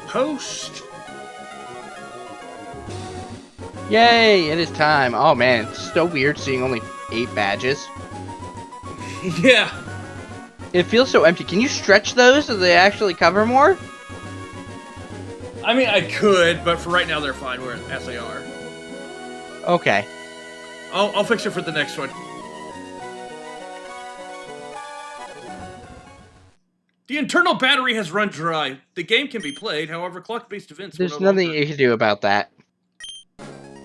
Post. Yay, it is time. Oh man, it's so weird seeing only 8 badges. Yeah. It feels so empty. Can you stretch those so they actually cover more? I mean, I could, but for right now, they're fine as they are. Okay. I'll fix it for the next one. The internal battery has run dry. The game can be played, however, clock-based events There's will no nothing longer... you can do about that.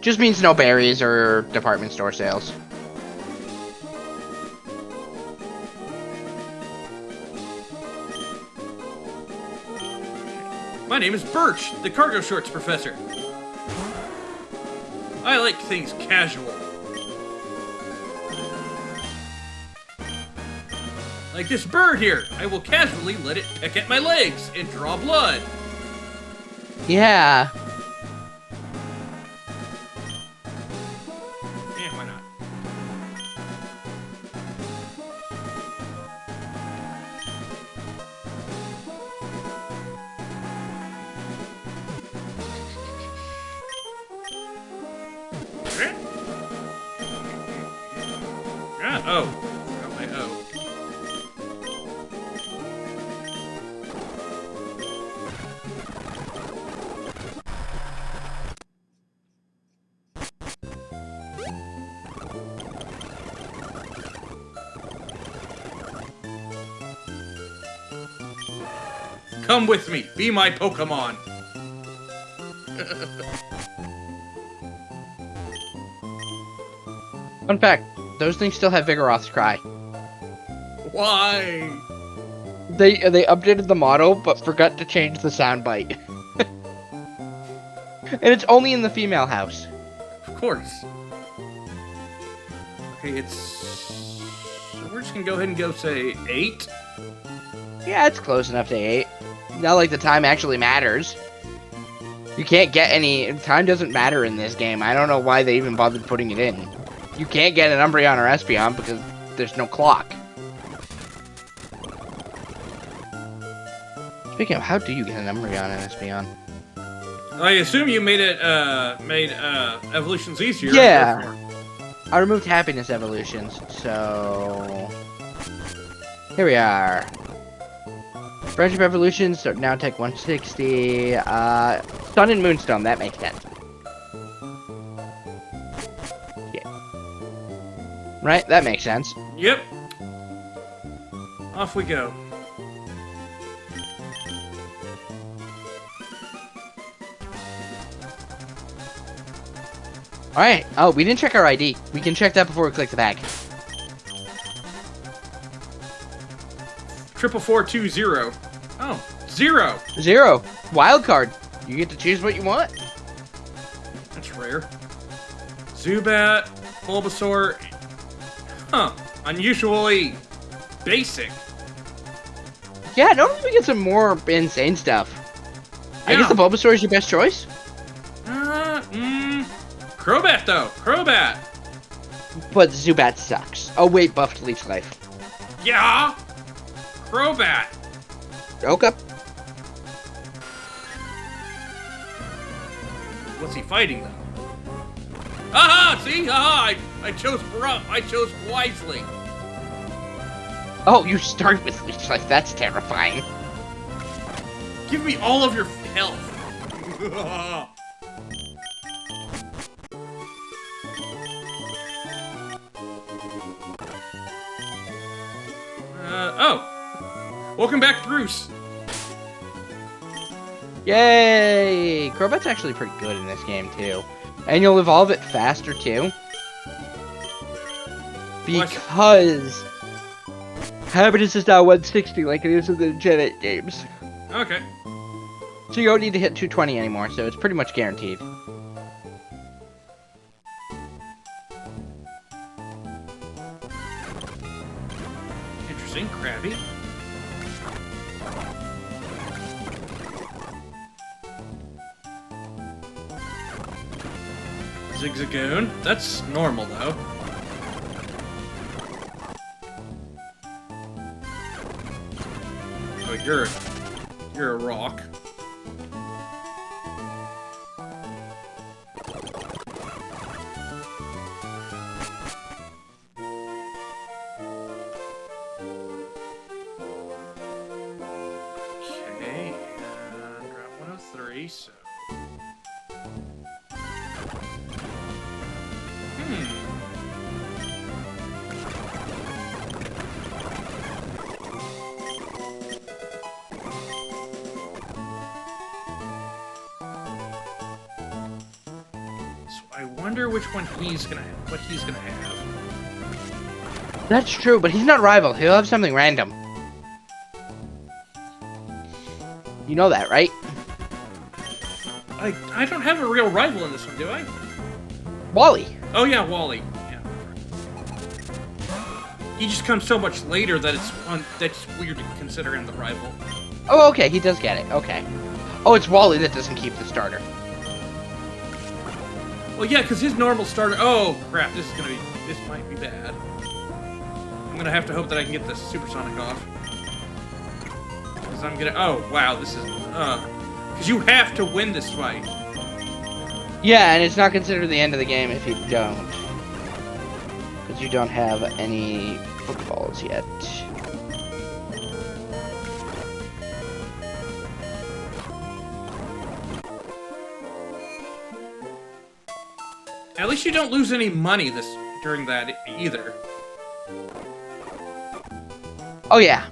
Just means no berries or department store sales. My name is Birch, the cargo shorts professor. I like things casual. Like this bird here. I will casually let it peck at my legs and draw blood. Yeah. Yeah, why not? Ah, oh. Got my O. Come with me. Be my Pokemon. Fun fact, those things still have Vigoroth's cry. Why? They updated the model, but forgot to change the soundbite. And it's only in the female house. Of course. Okay, we're just gonna go ahead and go say 8. Yeah, it's close enough to 8. Not like the time actually matters. You can't get any... Time doesn't matter in this game. I don't know why they even bothered putting it in. You can't get an Umbreon or Espeon because there's no clock. Speaking of, how do you get an Umbreon and Espeon? I assume you made it, evolutions easier. Yeah. I removed happiness evolutions, so... Here we are. Friendship evolutions, so now take 160. Sun and Moonstone, that makes sense. Yeah. Right? That makes sense. Yep. Off we go. Alright. Oh, we didn't check our ID. We can check that before we click the bag. 44420. Oh, 0. 0. Wild card. You get to choose what you want. That's rare. Zubat, Bulbasaur. Huh. Unusually basic. Yeah, don't we get some more insane stuff? I Yeah. guess the Bulbasaur is your best choice? Crobat, though. Crobat. But Zubat sucks. Oh, wait, buffed Leech Life. Yeah. Crobat. Okay. What's he fighting, though? Aha! See? Aha! I chose wisely. Oh, you start with Leech Life. That's terrifying. Give me all of your health. Oh. Welcome back, Bruce. Yay! Crobat's actually pretty good in this game, too. And you'll evolve it faster, too. Because... happiness is now 160 like it is in the Gen 8 games. Okay. So you don't need to hit 220 anymore, so it's pretty much guaranteed. Interesting. Krabby. Zigzagoon. That's normal, though. Oh, you're a rock. already, so... I wonder which one he's gonna have, what he's gonna have. That's true, but he's not rival. He'll have something random. You know that, right? I don't have a real rival in this one, do I? Wally. Oh yeah, Wally. Yeah. He just comes so much later that that's weird to consider him the rival. Oh, okay, he does get it. Okay. Oh, it's Wally that doesn't keep the starter. Well, yeah, because his normal starter... Oh, crap, this might be bad. I'm gonna have to hope that I can get the supersonic off. Because I'm gonna... Oh, wow, this is... Because you have to win this fight. Yeah, and it's not considered the end of the game if you don't. Because you don't have any Pokeballs yet. At least you don't lose any money during that either. Oh yeah.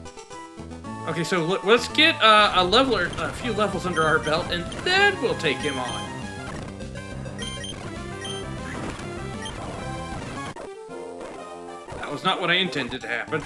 Okay, so let's get a few levels under our belt, and then we'll take him on. That was not what I intended to happen.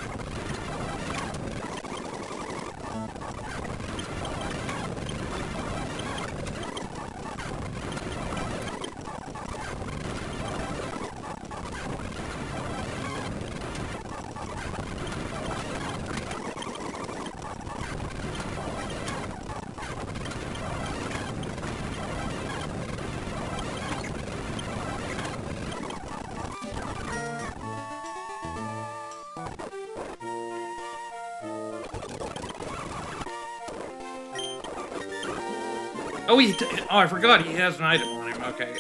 Oh, I forgot he has an item on him. Okay,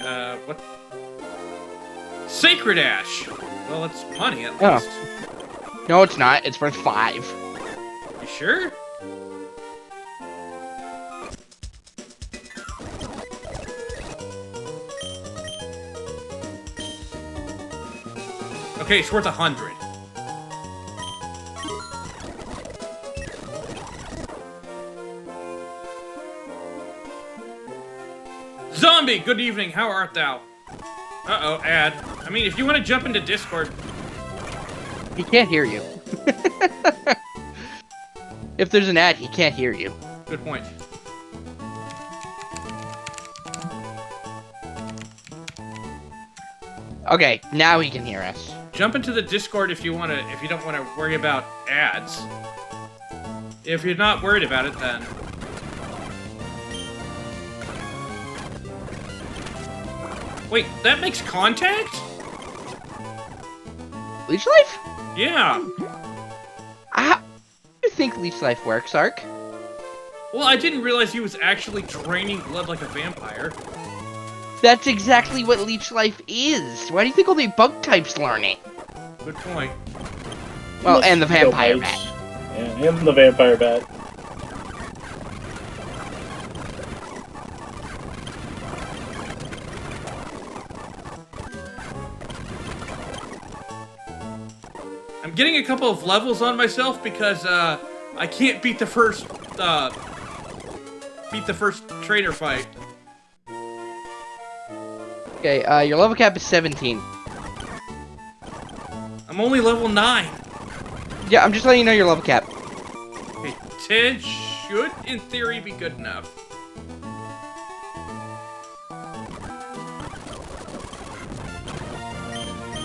what? Sacred Ash! Well, it's money, at least. No, it's not. It's worth 5. You sure? Okay, it's worth 100. Zombie, good evening, how art thou? Uh-oh, ad. I mean, if you want to jump into Discord... He can't hear you. If there's an ad, he can't hear you. Good point. Okay, now he can hear us. Jump into the Discord if you don't want to worry about ads. If you're not worried about it, then... Wait, that makes contact? Leech Life? Yeah. How do you think Leech Life works, Ark? Well, I didn't realize he was actually draining blood like a vampire. That's exactly what Leech Life is. Why do you think only bug types learn it? Good point. Well, and the vampire bat. Yeah, and the vampire bat. I'm getting a couple of levels on myself because I can't beat the first trainer fight. Okay, your level cap is 17. I'm only level 9. Yeah, I'm just letting you know your level cap. Okay, 10 should, in theory, be good enough.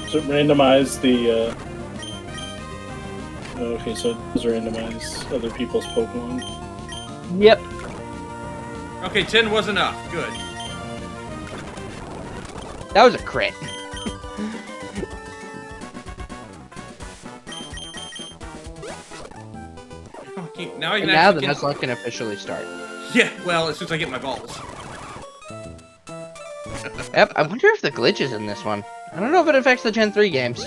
So randomize the, okay, so it does randomize other people's Pokemon. Yep. Okay, 10 was enough. Good. That was a crit. Okay, now I And can now actually the get... Nuzlocke can officially start. Yeah, well, as soon as I get my balls. Yep, I wonder if the glitch is in this one. I don't know if it affects the Gen 3 games.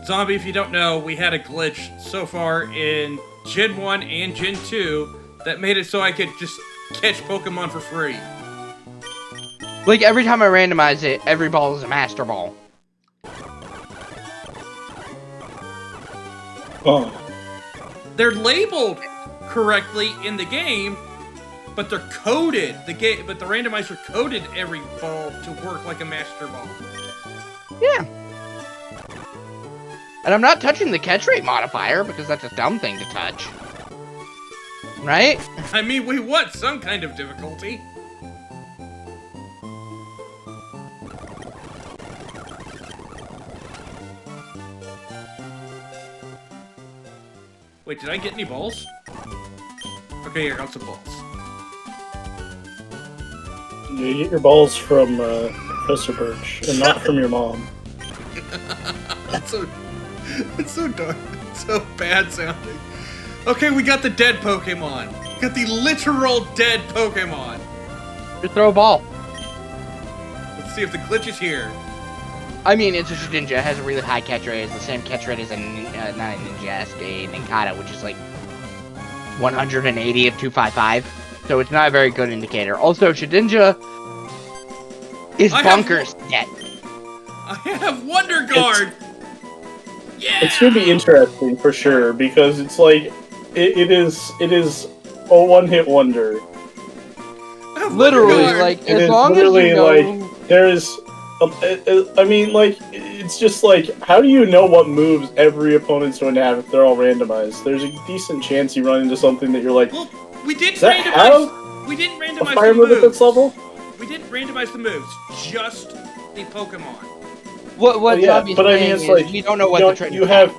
Zombie, if you don't know, we had a glitch so far in Gen 1 and Gen 2 that made it so I could just catch Pokemon for free. Like, every time I randomize it, every ball is a Master Ball. Oh. They're labeled correctly in the game, but they're coded. But the randomizer coded every ball to work like a Master Ball. Yeah. And I'm not touching the catch rate modifier because that's a dumb thing to touch. Right? I mean, we want some kind of difficulty. Wait, did I get any balls? Okay, here, I got some balls. You get your balls from Professor Birch, and not from your mom. That's so dark. It's so bad sounding. Okay, we got the dead Pokemon. We got the literal dead Pokemon. Just throw a ball. Let's see if the glitch is here. I mean, it's a Shedinja. It has a really high catch rate. It's the same catch rate as not a Ninjask, a Ninkata, which is like 180 of 255. So it's not a very good indicator. Also, Shedinja is bonkers dead. I have Wonder Guard. Yeah. It's gonna be interesting for sure because it's like it is a one-hit wonder. I have Literally, Wonder Guard. like, It as is long as literally you know... like there is. I mean, like, it's just like, how do you know what moves every opponent's going to have if they're all randomized? There's a decent chance you run into something that you're like, Well, we didn't does that have randomize. We didn't a randomize fire the move at moves. this level? We didn't randomize the moves. Just the Pokemon. What's Yeah, obvious but I mean, thing it's is like, we don't know what you the trend you have,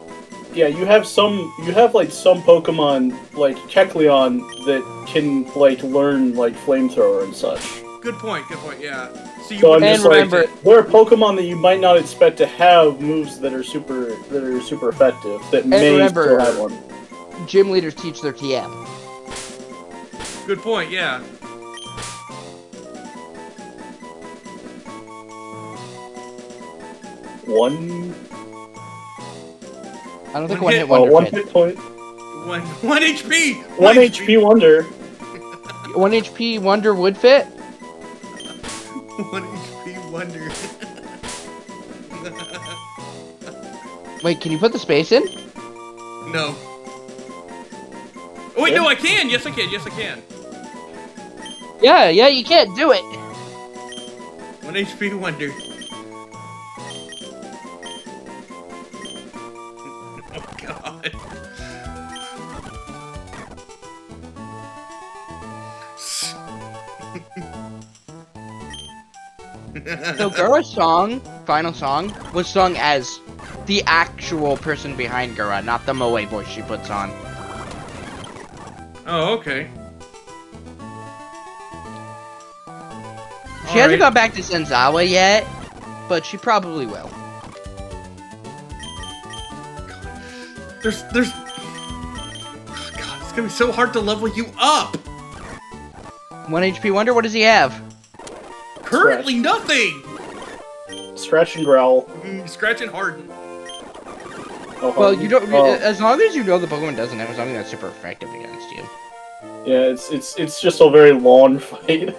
yeah, you have like some Pokemon like Kecleon that can like learn like flamethrower and such. Good point. Yeah. So you So I'm would just And like, remember- there are Pokemon that you might not expect to have moves that are super effective that may remember- still have one. Gym leaders teach their TM. Good point. Yeah. One I don't think One one hit- hit wonder one fit. hit point, One HP. 1 HP wonder. 1 HP wonder would fit? 1 HP wonder. Wait, can you put the space in? No. Oh wait, no, I can. Yes, I can. Yeah, you can't do it. 1 HP wonder. Oh god. So Gura's song, final song, was sung as the actual person behind Gura, not the Moe voice she puts on. Oh, okay. She hasn't got back to Senzawa yet, but she probably will. There's oh god, it's gonna be so hard to level you up. 1 HP wonder, what does he have? Currently nothing. Scratch and growl. Scratch and harden. Oh, Well, you don't. oh, As long as you know the Pokemon doesn't have something that's super effective against you. yeah, it's just a very long fight.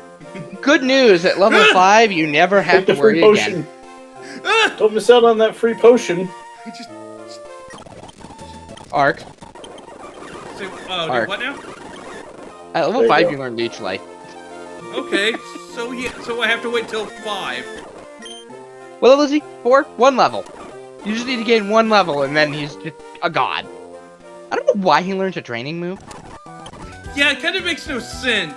Good news, at level 5, you never have Take the to worry free again. potion. Ah! Don't miss out on that free potion. I just Arc. say, do Arc. what now? At level There you 5, go. you learn Leech Life. Okay, so I have to wait till 5. What level is he? 4? 1 level. You just need to gain 1 level, and then he's just a god. I don't know why he learns a training move. Yeah, it kind of makes no sense.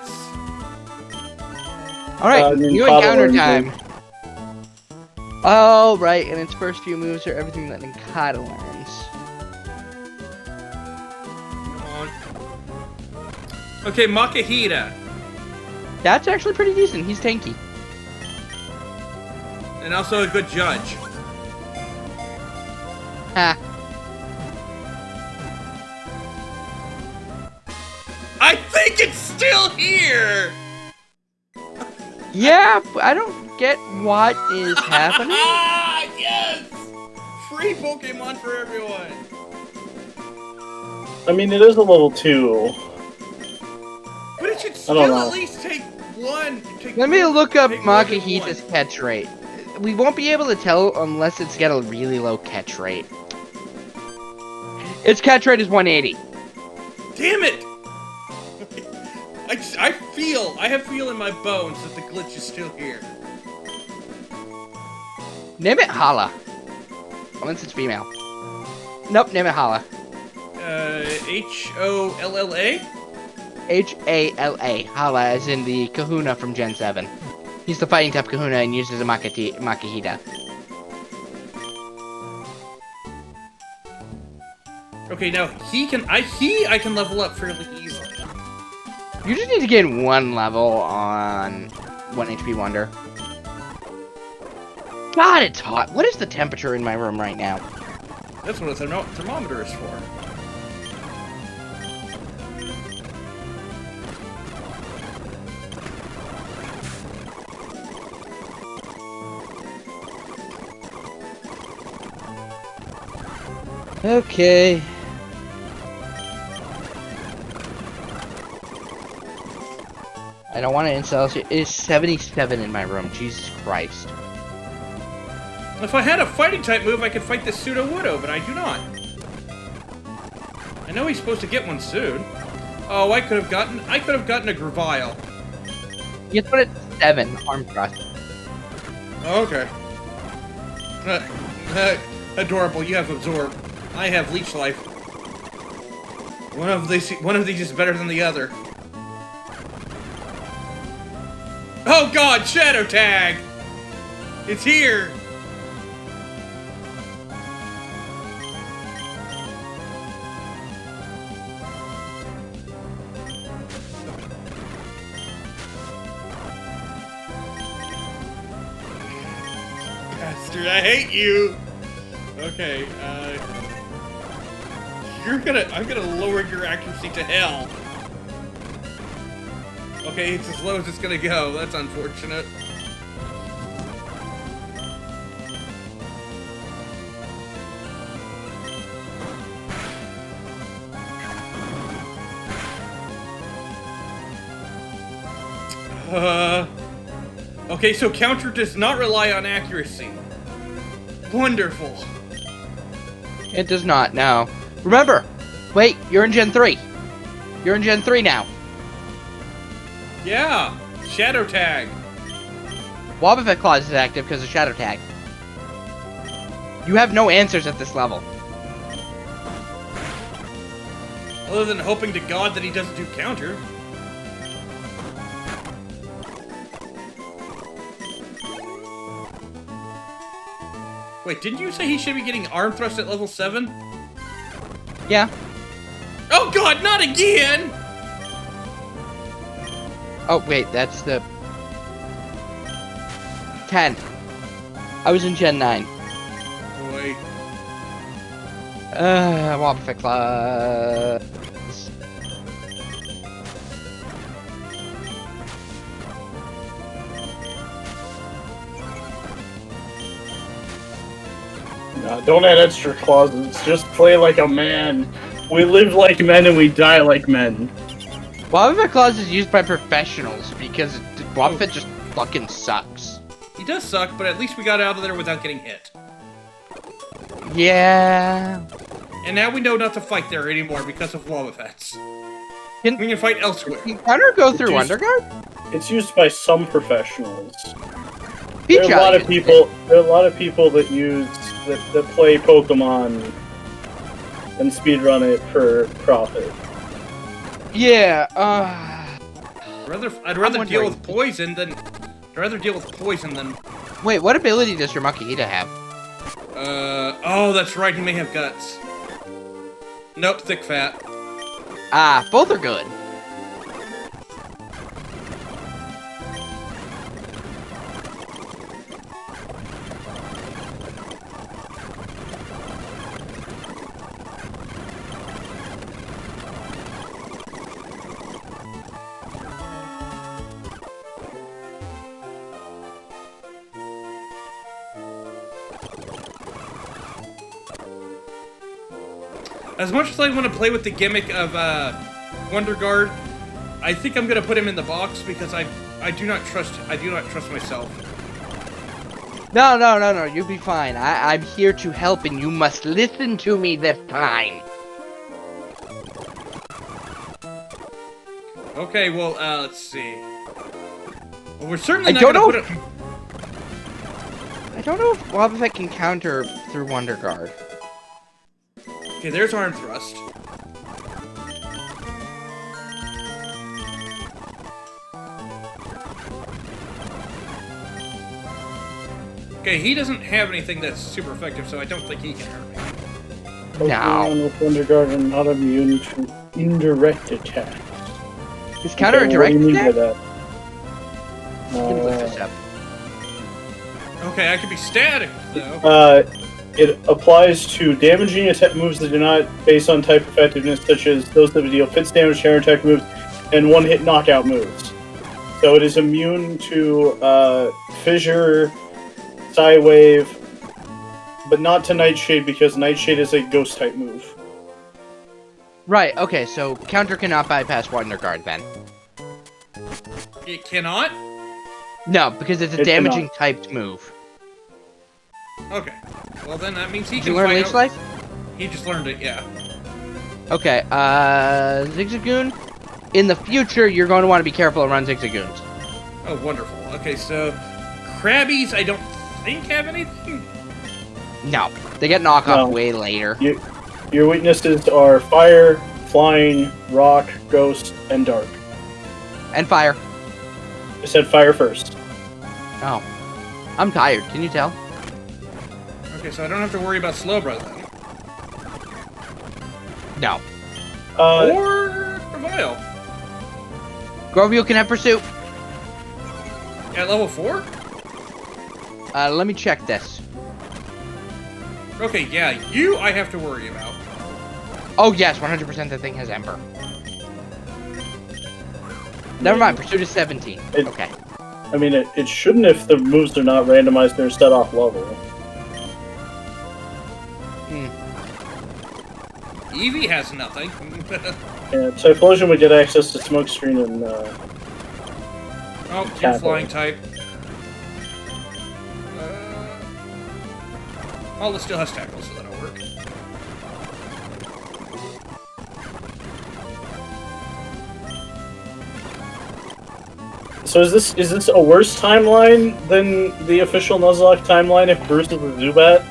Alright, new Ninkata encounter learns time. Oh, right, and its first few moves are everything that Ninkata learns. Come on. Okay, Makahita. That's actually pretty decent. He's tanky. And also a good judge. Ha. I think it's still here! Yeah, but I don't get what is happening. Yes! Free Pokemon for everyone! I mean, it is a level 2. But it should I still don't know. at least take one. Let me look up take more than Makihita's one. catch rate. We won't be able to tell unless it's got a really low catch rate. Its catch rate is 180. Damn it! I have feel in my bones that the glitch is still here. Name it Hala. Unless it's female. Nope, name it Hala. H-O-L-L-A? H-A-L-A. Hala, as in the kahuna from Gen 7. He's the fighting type kahuna and uses a Makihita. Okay, now I can level up fairly easily. You just need to gain 1 level on 1 HP Wonder. God, it's hot. What is the temperature in my room right now? That's what a thermometer is for. Okay. I don't want to install it. It's 77 in my room. Jesus Christ. If I had a fighting type move, I could fight this Pseudo-Wudo, but I do not. I know he's supposed to get one soon. Oh, I could have gotten a Gravile. You put it 7 arm thrust. Oh, okay. Adorable. You have Absorb. I have Leech Life. One of these is better than the other. Oh God! Shadow Tag. It's here. Bastard, I hate you! Okay, I'm gonna lower your accuracy to hell. Okay, it's as low as it's gonna go. That's unfortunate. Okay, so counter does not rely on accuracy. Wonderful. It does not, no. Remember! Wait, you're in Gen 3. You're in Gen 3 now. Yeah! Shadow Tag! Wobbuffet Claws is active because of Shadow Tag. You have no answers at this level. Other than hoping to God that he doesn't do counter. Wait, didn't you say he should be getting arm thrust at level 7? Yeah. Oh God, not again! Oh, wait, that's the... 10. I was in Gen 9. Boy. Wobbuffet Claws. Don't add extra clauses. Just play like a man. We live like men and we die like men. Wobbuffet Claws is used by professionals because Wobbuffet just fucking sucks. He does suck, but at least we got out of there without getting hit. Yeah. And now we know not to fight there anymore because of Wobbuffets. Can We can fight elsewhere. Counter go through Just- Underguard? It's used by some professionals. Peach There are a lot of uses it. people. There are a lot of people that that play Pokemon and speedrun it for profit. Yeah, I'd rather deal wondering- with poison than... I'd rather deal with poison than... Wait, what ability does your Makihita have? Oh, that's right, he may have guts. Nope, thick fat. Ah, both are good. As much as I want to play with the gimmick of Wonder Guard, I think I'm gonna put him in the box because I do not trust myself. No, you'll be fine. I'm here to help, and you must listen to me this time. Okay, well, let's see. Well, we're certainly I not don't gonna know put it. I don't know if Wobbuffet can counter through Wonder Guard. Okay, there's arm thrust. Okay, he doesn't have anything that's super effective, so I don't think he can hurt me. No. With Wonder Guard and not immune to indirect attacks. Is counter a Okay, direct what do you mean by attack? that? Let me look this up. Okay, I could be static, though. It applies to damaging attack moves that do not based on type effectiveness, such as those that deal fits damage, counter attack moves, and one-hit knockout moves. So it is immune to Fissure, Psywave, but not to Nightshade because Nightshade is a ghost type move. Right, okay, so counter cannot bypass Wonder Guard then. It cannot? No, because it's a It damaging typed move. Okay. Well, then that means he Did can you learn find Leech out- Life? He just learned it, yeah. Okay, Zigzagoon. In the future, you're going to want to be careful around Zigzagoons. Oh, wonderful. Okay, so Krabbies, I don't think have anything. No, they get knockoff No. way later. Your weaknesses are Fire, Flying, Rock, Ghost, and Dark. And Fire. I said Fire first. Oh. I'm tired, can you tell? Okay, so I don't have to worry about Slowbro then. No. Or Vile. Grovio can have Pursuit. At level 4? Let me check this. Okay, yeah, you I have to worry about. Oh, yes, 100% the thing has Ember. Never mind, Pursuit is 17. Okay. I mean, it shouldn't if the moves are not randomized or set off level. Eevee has nothing. Yeah, Typhlosion would get access to Smokescreen and, Oh, you're Tackle. flying type. Paula still has tackle, so that'll work. So is this a worse timeline than the official Nuzlocke timeline if Bruce is a Zubat?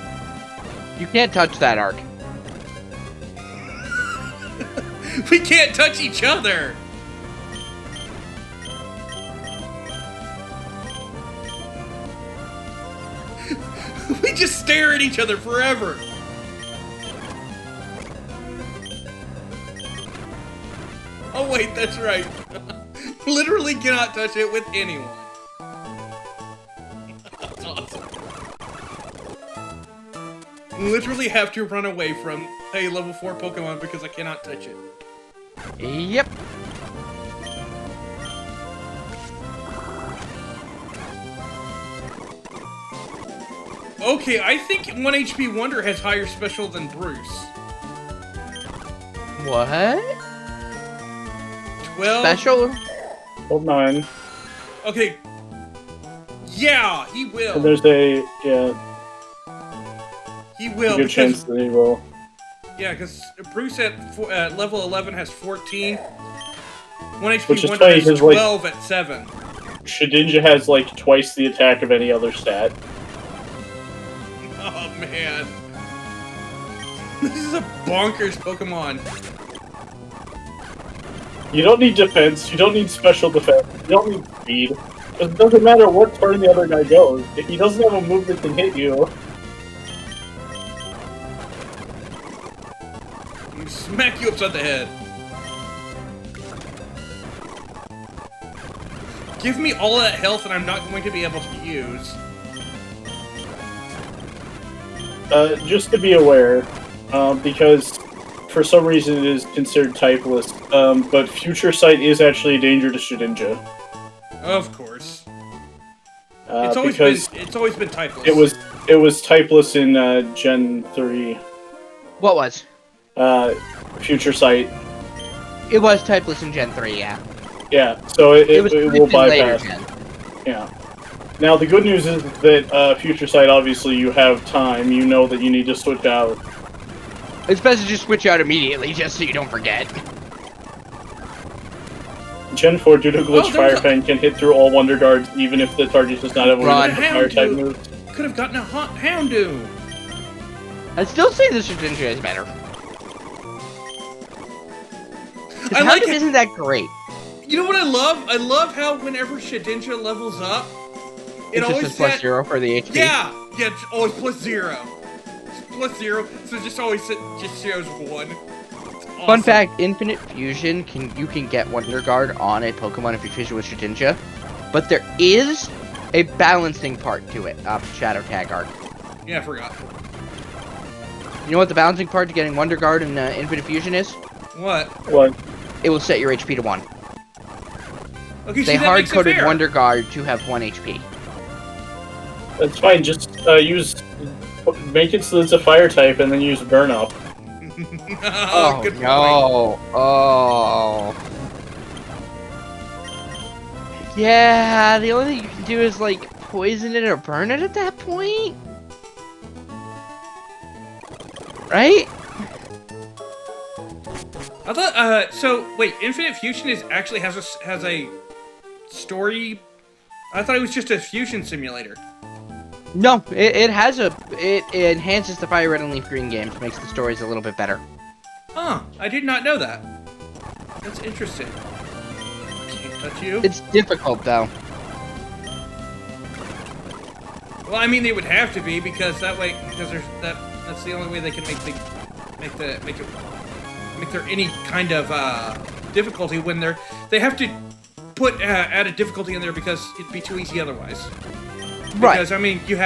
You can't touch that arc. We can't touch each other! We just stare at each other forever! Oh wait, that's right. Literally cannot touch it with anyone. That's awesome. Literally have to run away from a level 4 Pokemon because I cannot touch it. Yep. Okay, I think 1 HP Wonder has higher special than Bruce. What? 12? Special? Hold 9. Okay. Yeah, he will. And there's a, yeah, He will. good chance Because, that he will. yeah, because Bruce at level 11 has 14. 1 HP Which is Wonder funny, has 'cause, like- 12 at 7. Shedinja has, like, twice the attack of any other stat. Oh, man. This is a bonkers Pokemon. You don't need defense, you don't need special defense, you don't need speed. It doesn't matter what turn the other guy goes. If he doesn't have a move that can hit you, You smack you upside the head. Give me all of that health and I'm not going to be able to use. just to be aware, because for some reason it is considered typeless, but Future Sight is actually a danger to Shedinja. Of course. It's always been typeless. It was typeless in Gen 3. What was? Future Sight. It was typeless in Gen 3, yeah. Yeah, so it will predicted later bypass. gen. Yeah. Now the good news is that Future Sight, obviously, you have time. You know that you need to switch out. It's best to just switch out immediately, just so you don't forget. Gen 4, due to glitch, there was Fire Pen can hit through all Wonder Guards, even if the target does not have one Run. of the fire type moves. Could have gotten a Houndoom. I'd still say the Shedinja is better. I like it. Isn't that great? You know what I love? I love how whenever Shedinja levels up, It always just says +0 for the HP. Yeah, it's always +0. It's +0, so it just always just shows 1. Awesome. Fun fact: Infinite Fusion you can get Wonder Guard on a Pokemon if you fusion with Shedinja, but there is a balancing part to it. Shadow Tag Art. Yeah, I forgot. You know what the balancing part to getting Wonder Guard and Infinite Fusion is? What? What? It will set your HP to 1. Okay, They hard-coded Wonder Guard to have 1 HP. That's fine. Just make it so it's a fire type, and then use Burn Up. Oh, good point. No! Oh. Yeah, the only thing you can do is like poison it or burn it at that point, right? I thought. So wait, Infinite Fusion actually has a story. I thought it was just a fusion simulator. No, it enhances the Fire Red and Leaf Green games, makes the stories a little bit better. Huh, I did not know that. That's interesting. Can't touch you. It's difficult though. Well, I mean, they would have to be because that's the only way they can make there any kind of difficulty when they have to put add a difficulty in there because it'd be too easy otherwise. Right. Because I mean, you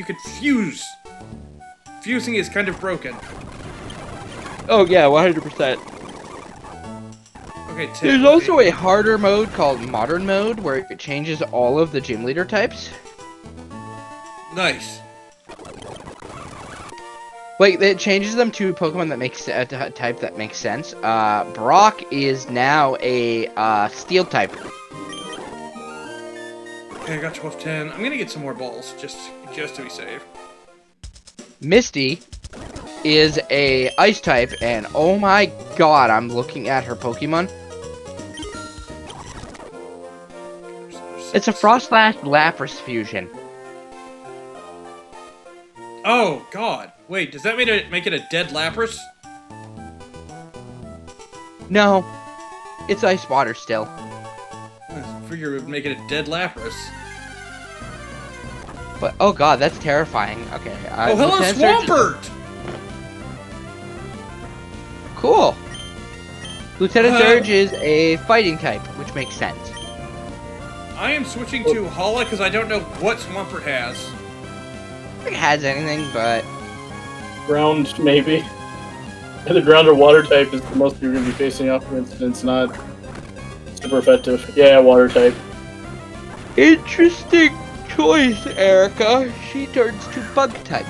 could fuse. Fusing is kind of broken. Oh yeah, 100%. Okay. There's also a harder mode called Modern Mode where it changes all of the gym leader types. Nice. Like, it changes them to Pokemon that makes a type that makes sense. Brock is now a Steel type. Okay, I got 12-10. I'm gonna get some more balls just to be safe. Misty is a Ice type, and oh my god, I'm looking at her Pokemon. It's a Froslash Lapras fusion. Oh god! Wait, does that make it a dead Lapras? No, it's Ice Water still. I figure it would make it a dead Lapras. But oh god, that's terrifying. Okay. Oh, hello, Swampert! Cool. Lieutenant Surge is a fighting type, which makes sense. I am switching to Hala because I don't know what Swampert has. I think it has anything, but Ground, maybe. The ground or water type is the most you're going to be facing off against, and it's not super effective. Yeah, water type. interesting choice, Erica. She turns to bug type.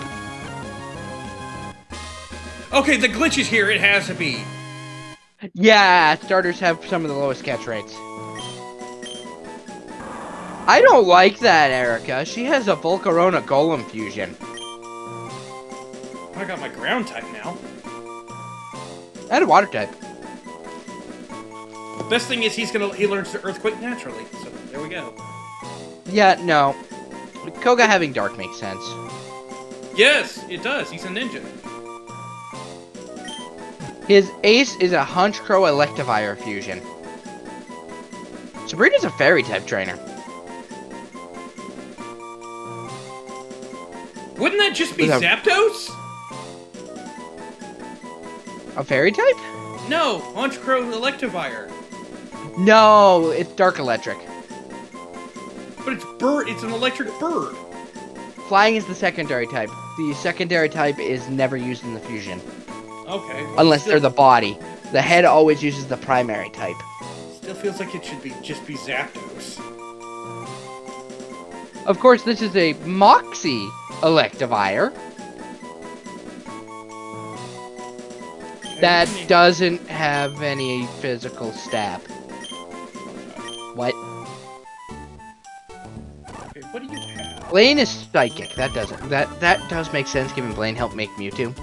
Okay, the glitch is here. It has to be. Yeah, starters have some of the lowest catch rates. I don't like that, Erica. She has a Volcarona Golem fusion. I got my ground type now. And a water type. The best thing is he learns the Earthquake naturally. So there we go. Yeah, no. Koga having dark makes sense. Yes, it does. He's a ninja. His ace is a Honchkrow Electivire fusion. Sabrina's a fairy type trainer. Wouldn't that just be Zapdos? A fairy type? No, Honchkrow Electivire. No, it's Dark Electric. But it's bird. It's an electric bird. Flying is the secondary type. The secondary type is never used in the fusion. Okay. Unless they're the body. The head always uses the primary type. Still feels like it should just be Zapdos. Of course, this is a Moxie Electivire. That doesn't have any physical stab. What? Okay, what do you have? Blaine is psychic. That does make sense given Blaine helped make Mewtwo.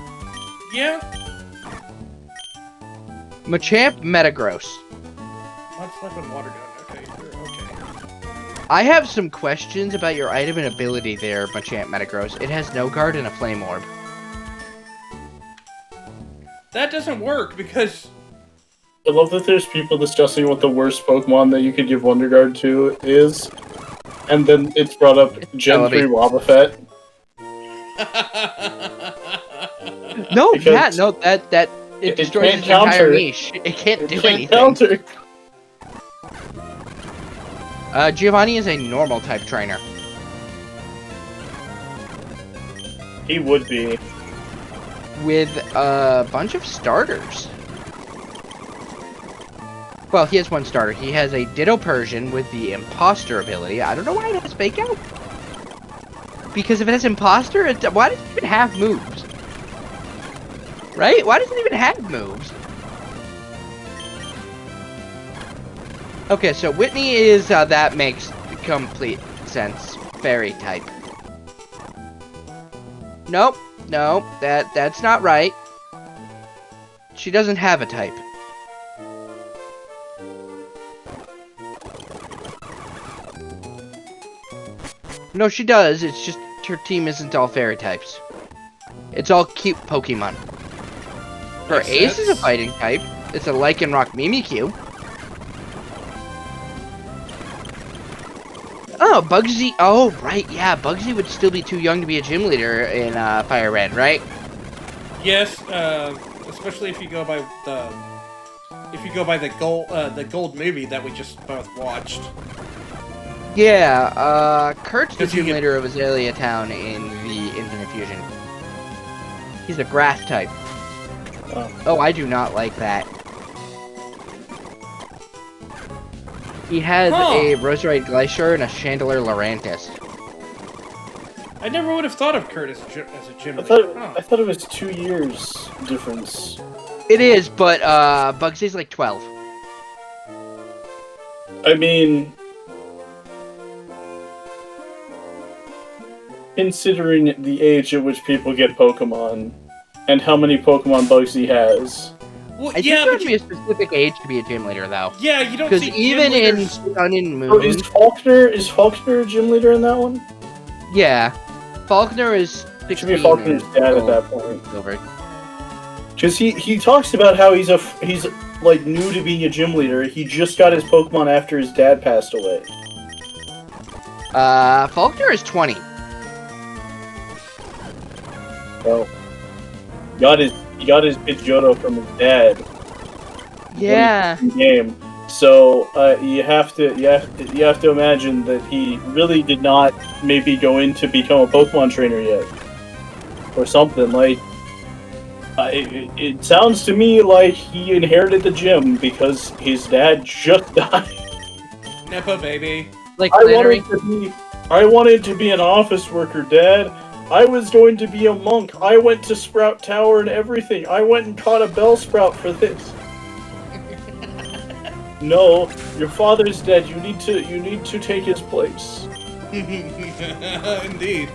Yeah. Machamp Metagross. Mud Slap and Water Gun. Okay, okay. I have some questions about your item and ability there, Machamp Metagross. It has no guard and a Flame Orb. That doesn't work because... I love that there's people discussing what the worst Pokemon that you could give Wonder Guard to is, and then it's brought up Gen 3 Wobbuffet. No, Because yeah, no, it destroys its entire niche. It can't do anything. Counter. Giovanni is a normal type trainer. He would be. With a bunch of starters. Well, he has one starter. He has a Ditto Persian with the Imposter ability. I don't know why it has Fake Out. Because if it has Imposter, why does it even have moves? Right? Why does it even have moves? Okay, so Whitney is, that makes complete sense. Fairy type. Nope. No, that's not right. She doesn't have a type. No, she does. It's just her team isn't all fairy types. It's all cute Pokemon. Her Ace is a fighting type. It's a Lycanroc Mimikyu. Oh, Bugsy. Oh, right. Yeah, Bugsy would still be too young to be a gym leader in Fire Red, right? Yes, especially if you go by the gold movie that we just both watched. Yeah, Kurt's the gym leader of Azalea Town in the Infinite Fusion. He's a grass type. Oh, I do not like that. He has a Roserite Glacier and a Chandelier Lurantis. I never would have thought of Kurt as a gym leader. I thought it was 2 years difference. It is, but Bugsy's like 12. I mean, considering the age at which people get Pokemon, and how many Pokemon Bugsy has. Well, I think there would be a specific age to be a gym leader, though. Yeah, you don't see Because even in Sun and Moon... Oh, is Faulkner a gym leader in that one? Yeah. Faulkner is 16. Should be Faulkner's dad at that point. Because he talks about how he's like new to being a gym leader. He just got his Pokemon after his dad passed away. Faulkner is 20. Well, he got his Pidgeotto from his dad. Yeah. Game. So you have to imagine that he really did not maybe go in to become a Pokemon trainer yet, or something like. It sounds to me like he inherited the gym because his dad just died. Nepo baby. Like I wanted to be an office worker, Dad. I was going to be a monk. I went to Sprout Tower and everything. I went and caught a Bellsprout for this. No, your father's dead. You need to take his place. Indeed.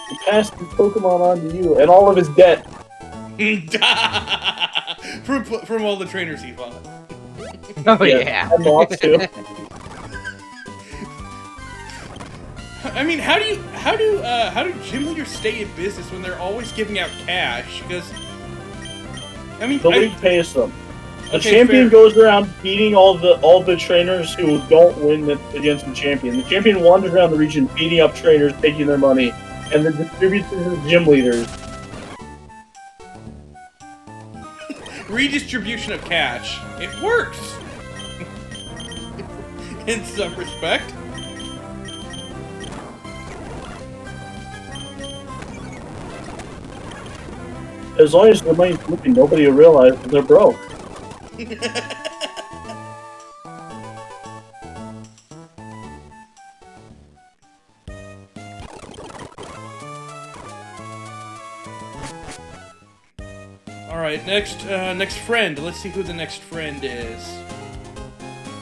He passed his Pokemon on to you and all of his debt. from all the trainers he fought. Oh yeah. And lost too. I mean, how do gym leaders stay in business when they're always giving out cash? Because I mean, the league pays them. The Okay, champion fair. goes around beating all the trainers who don't win against the champion. The champion wanders around the region beating up trainers, taking their money, and then distributes it to the gym leaders. Redistribution of cash. It works! In some respect. As long as the money's flipping, nobody will realize that they're broke. Alright, next friend. Let's see who the next friend is.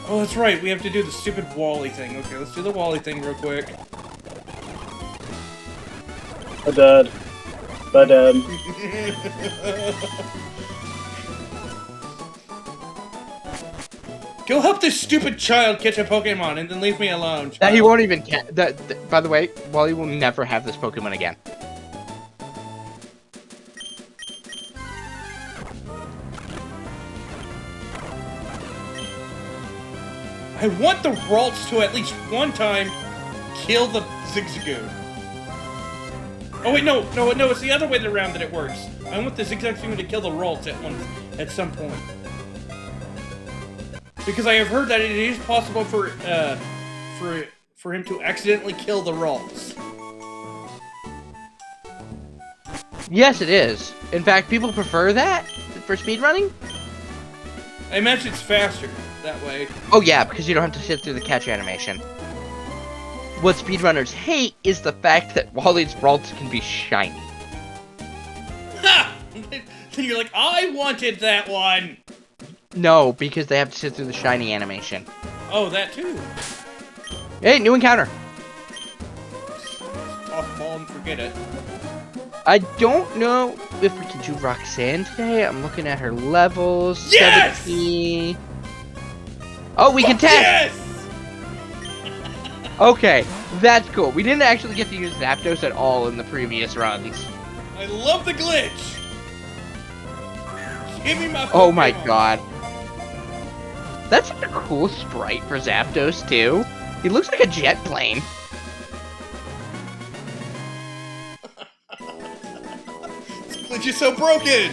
Oh, that's right, we have to do the stupid Wally thing. Okay, let's do the Wally thing real quick. My dad. My dad. Go help this stupid child catch a Pokemon and then leave me alone. That he won't even catch. By the way, Wally will never have this Pokemon again. I want the Ralts to at least one time kill the Zigzagoon. Oh wait, no, it's the other way around that it works. I want the Zigzagoon to kill the Ralts at some point. Because I have heard that it is possible for him to accidentally kill the Ralts. Yes, it is. In fact, people prefer that for speedrunning. I imagine it's faster that way. Oh yeah, because you don't have to sit through the catch animation. What speedrunners hate is the fact that Wally's Ralts can be shiny. Ha! Then you're like, I wanted that one! No, because they have to sit through the shiny animation. Oh, that too. Hey, new encounter! Toss ball and forget it. I don't know if we can do Roxanne today. I'm looking at her levels. Yes! 17. Oh, we can test! Yes! Okay, that's cool. We didn't actually get to use Zapdos at all in the previous runs. I love the glitch! Give me my Pokemon. Oh my god. That's such a cool sprite for Zapdos, too. He looks like a jet plane. This glitch is so broken!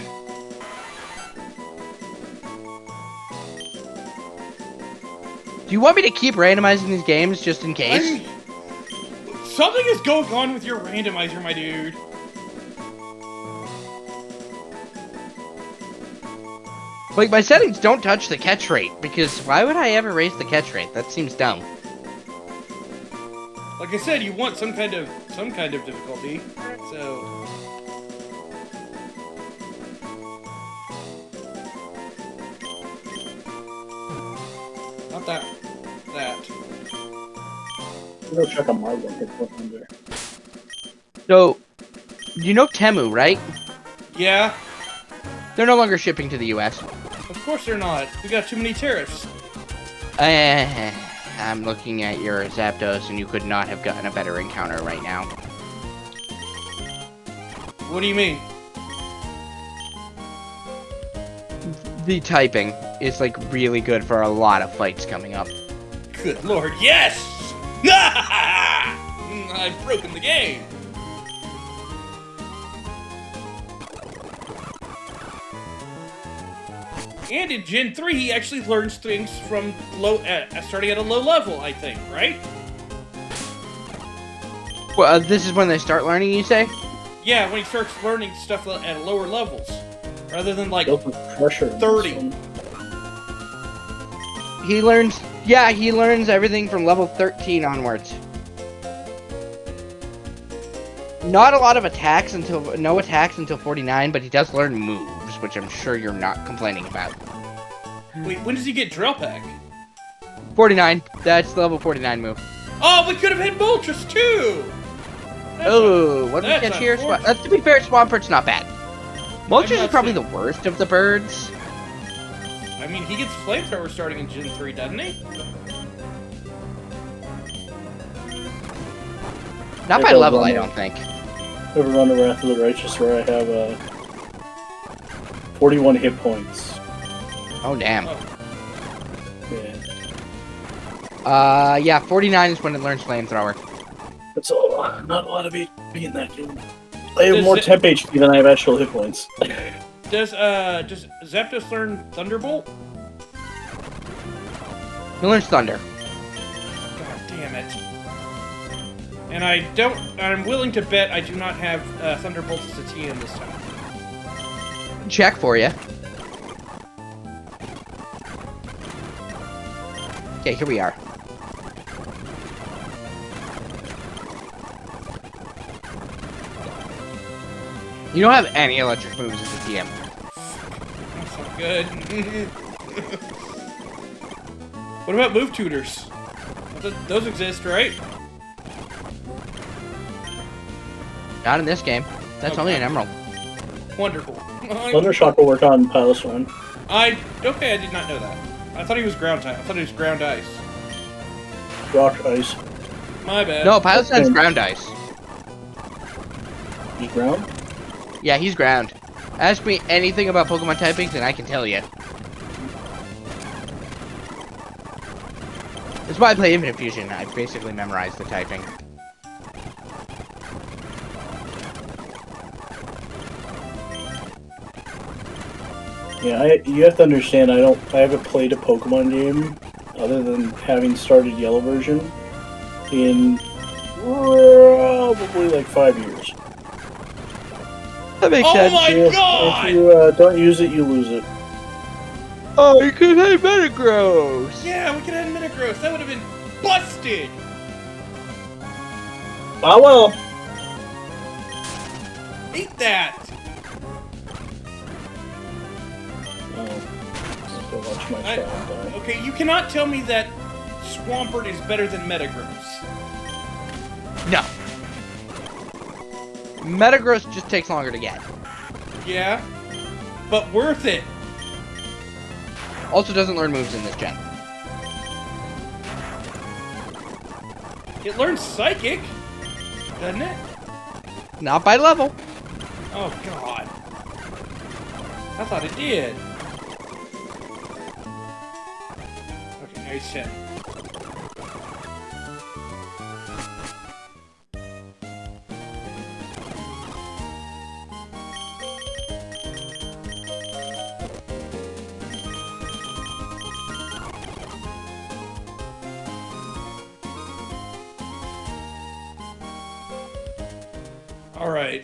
Do you want me to keep randomizing these games just in case? Something is going on with your randomizer, my dude. Like, my settings don't touch the catch rate, because why would I ever raise the catch rate? That seems dumb. Like I said, you want some kind of difficulty, so... Not that. Go check on my one under. So, you know Temu, right? Yeah, They're no longer shipping to the US. of course they're not. We got too many tariffs. I'm looking at your Zapdos, and you could not have gotten a better encounter right now. What do you mean? The typing is, like, really good for a lot of fights coming up. Good lord, yes! I've broken the game. And in Gen 3, he actually learns things from starting at a low level, I think, right? Well, this is when they start learning, you say? Yeah, when he starts learning stuff at lower levels. Rather than, like, Pressure 30. He learns... Yeah, he learns everything from level 13 onwards. Not a lot of attacks until... No attacks until 49, but he does learn moves, which I'm sure you're not complaining about. Wait, when does he get Drill Peck? 49. That's the level 49 move. Oh, we could have hit Moltres, too! Oh, what did we that's catch here? unfortunate. To be fair, Swampurt's not bad. Moltres is not probably the saying- worst of the birds. I mean, he gets Flamethrower starting in Gen 3, doesn't he? Not by level, I don't think. Over on the Wrath of the Righteous, where I have 41 hit points. Oh, damn. Yeah. Yeah, 49 is when it learns Flamethrower. That's not a lot of HP in that game. I have Does more it- temp HP than I have actual hit points. Does Zapdos learn Thunderbolt? He learns Thunder. God damn it. And I'm willing to bet I do not have Thunderbolt as a TM this time. Check for you. Okay, here we are. You don't have any electric moves as a TM. That's not good. What about move tutors? Those exist, right? Not in this game. That's Okay. only an emerald. Wonderful. Thundershock will work on Piloswine. Okay, I did not know that. I thought he was ground type. I thought he was ground ice. Rock Ice. My bad. No, Piloswine's ground ice. He's ground? Yeah, he's ground. Ask me anything about Pokemon typings and I can tell you. That's why I play Infinite Fusion. I basically memorized the typing. Yeah, you have to understand, I haven't played a Pokemon game other than having started Yellow version in probably like 5 years. That makes Oh sense. my god! If you don't use it, you lose it. Oh, you could have Metagross! Yeah, we could have had Metagross. That would have been busted! Ah well. Eat that! Oh, I have to watch my child die. Okay, you cannot tell me that Swampert is better than Metagross. No. Metagross just takes longer to get. Yeah, but worth it. Also doesn't learn moves in this gen. It learns Psychic, doesn't it? Not by level. Oh god. I thought it did. Okay, now he's 10. Alright,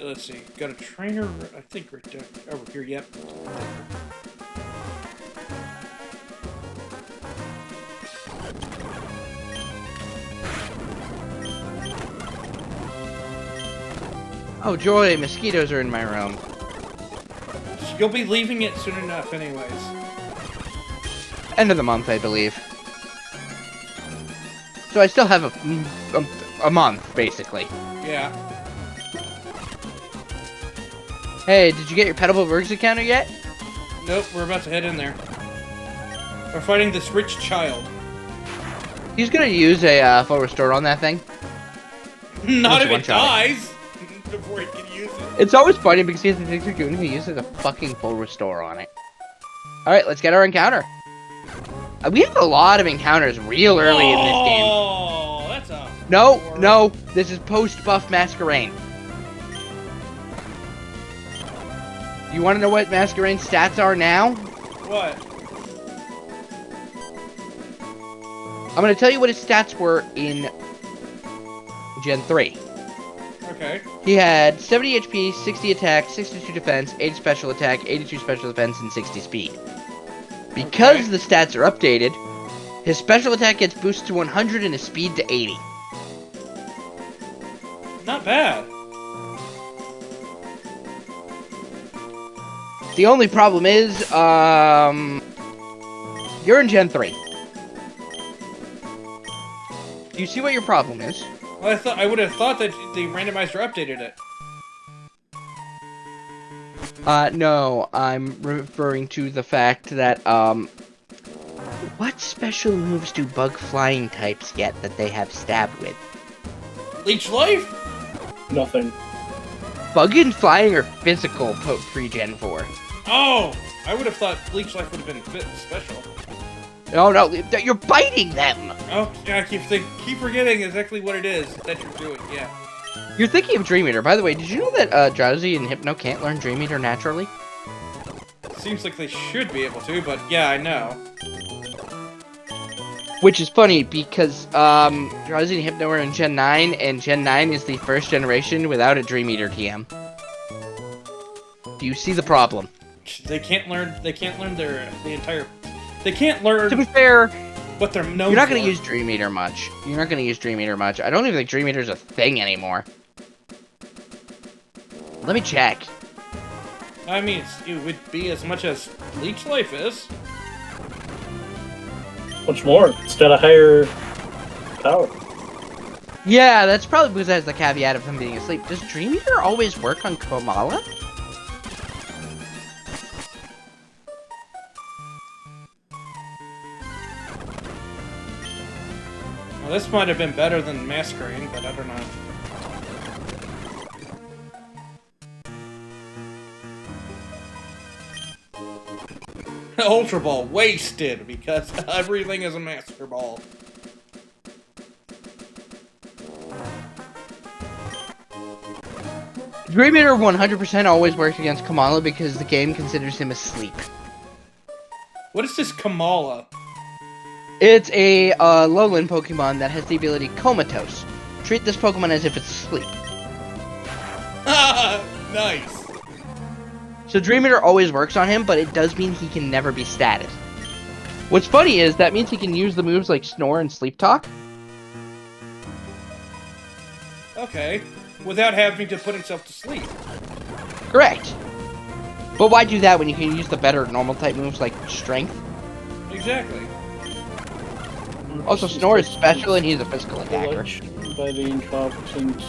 let's see. Got a trainer, I think, right there. Over here, yep. Oh joy, mosquitoes are in my room. You'll be leaving it soon enough, anyways. End of the month, I believe. So I still have a month, basically. Yeah. Hey, did you get your Petable Vergs encounter yet? Nope, we're about to head in there. We're fighting this rich child. He's gonna use a full restore on that thing. Not Just if it one-shot dies before he can use it. It's always funny because he has the execute and he uses a fucking full restore on it. Alright, let's get our encounter. We have a lot of encounters real early in this game. Oh, that's a... No, this is post-buff Masquerain. You want to know what Masquerain's stats are now? What? I'm going to tell you what his stats were in Gen 3. Okay. He had 70 HP, 60 attack, 62 defense, 80 special attack, 82 special defense, and 60 speed. Because Okay. the stats are updated, his special attack gets boosted to 100 and his speed to 80. Not bad. The only problem is, you're in Gen 3. Do you see what your problem is? Well, I would have thought that the randomizer updated it. No, I'm referring to the fact that, what special moves do bug flying types get that they have stab with? Leech Life? Nothing. Bug and flying are physical pre-Gen 4. Oh! I would have thought Leech Life would have been special. No, you're biting them! Oh, yeah, I keep forgetting exactly what it is that you're doing, yeah. You're thinking of Dream Eater. By the way, did you know that Drowsy and Hypno can't learn Dream Eater naturally? Seems like they should be able to, but yeah, I know. Which is funny because Drowsy and Hypno are in Gen 9, and Gen 9 is the first generation without a Dream Eater TM. Do you see the problem? They can't learn they can't learn To be fair, what they're known you're not going for. to use Dream Eater much. You're not going to use Dream Eater much. I don't even think Dream Eater's a thing anymore. Let me check. I mean, it would be as much as Leech Life is. Much more. It's got a higher power. Yeah, that's probably because it has the caveat of him being asleep. Does Dream Eater always work on Kamala? Well, this might have been better than Masquerade, but I don't know. Ultra Ball wasted because everything is a Master Ball. Dream Eater 100% always works against Kamala because the game considers him asleep. What is this Kamala? It's a lowland Pokemon that has the ability Comatose. Treat this Pokemon as if it's asleep. Nice. So Dream Eater always works on him, but it does mean he can never be status. What's funny is that means he can use the moves like Snore and Sleep Talk. Okay. Without having to put himself to sleep. Correct. But why do that when you can use the better normal type moves like Strength? Exactly. Also, Snore is special and he's a physical attacker. Election by the incompetent.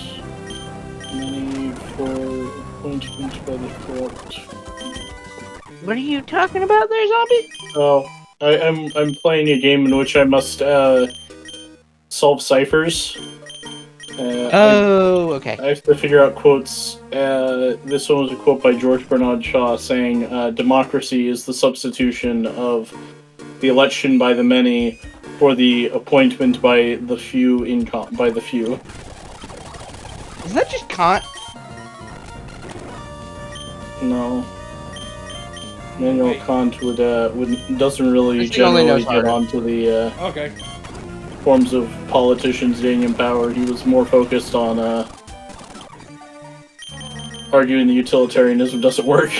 Many for appointments by the corrupt. What are you talking about there, Zombie? Oh, I'm playing a game in which I must solve ciphers. Okay. I have to figure out quotes. This one was a quote by George Bernard Shaw saying, "Democracy is the substitution of the election by the many for the appointment by the few by the few." Isn't that just Kant? No. Manuel Kant doesn't really This thing only knows generally get harder. onto the Okay. forms of politicians getting in power. He was more focused on arguing the utilitarianism doesn't work.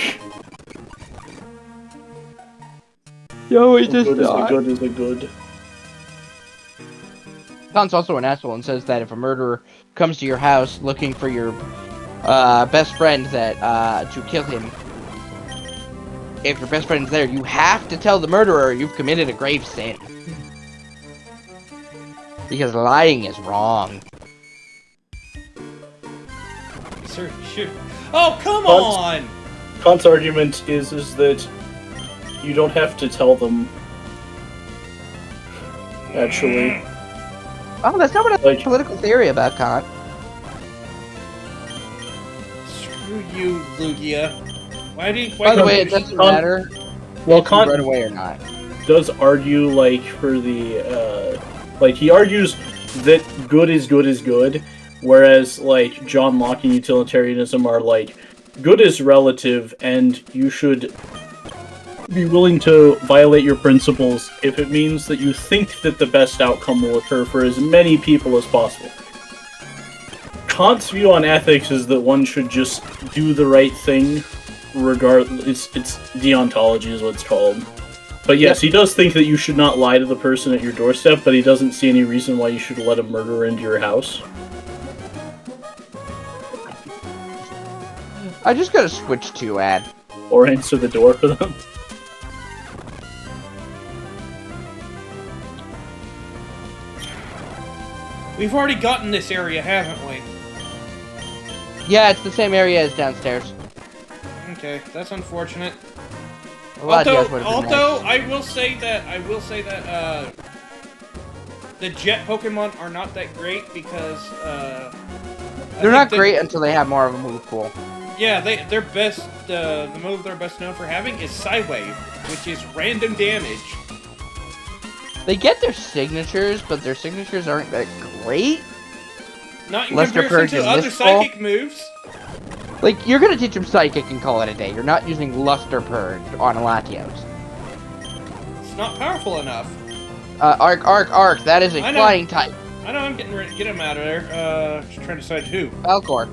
No, it Good is a good is a good. Kant's also an asshole and says that if a murderer comes to your house looking for your best friend to kill him, if your best friend's there, you have to tell the murderer you've committed a grave sin. Because lying is wrong. Sir, shoot. Oh, come Kant's- on! Kant's argument is that you don't have to tell them. Actually, Oh, that's not what a Like- political theory about Kant. Screw you, Lugia. Why By the way, don't it you- doesn't Kant- matter well, if you run Kant away or not. does argue like for the like he argues that good is good, whereas like John Locke and utilitarianism are like good is relative, and you should be willing to violate your principles if it means that you think that the best outcome will occur for as many people as possible. Kant's view on ethics is that one should just do the right thing, regardless. It's deontology is what it's called. But yes, he does think that you should not lie to the person at your doorstep, but he doesn't see any reason why you should let a murderer into your house. I just gotta switch to ad. Or answer the door for them. We've already gotten this area, haven't we? Yeah, it's the same area as downstairs. Okay, that's unfortunate. A lot of Although, yes would've been although nice. I will say that the jet Pokemon are not that great because I They're not think great until they have more of a move pool. Yeah, they're best. The move they're best known for having is Psywave, which is random damage. They get their signatures, but their signatures aren't that great. Not in Luster comparison Purge to and other Mist Ball. psychic moves. Like, you're gonna teach them Psychic and call it a day. You're not using Luster Purge on a Latios. It's not powerful enough. Arc. That is a I know. flying type. I know I'm getting ready to get him out of there. Just trying to decide who. Falcor.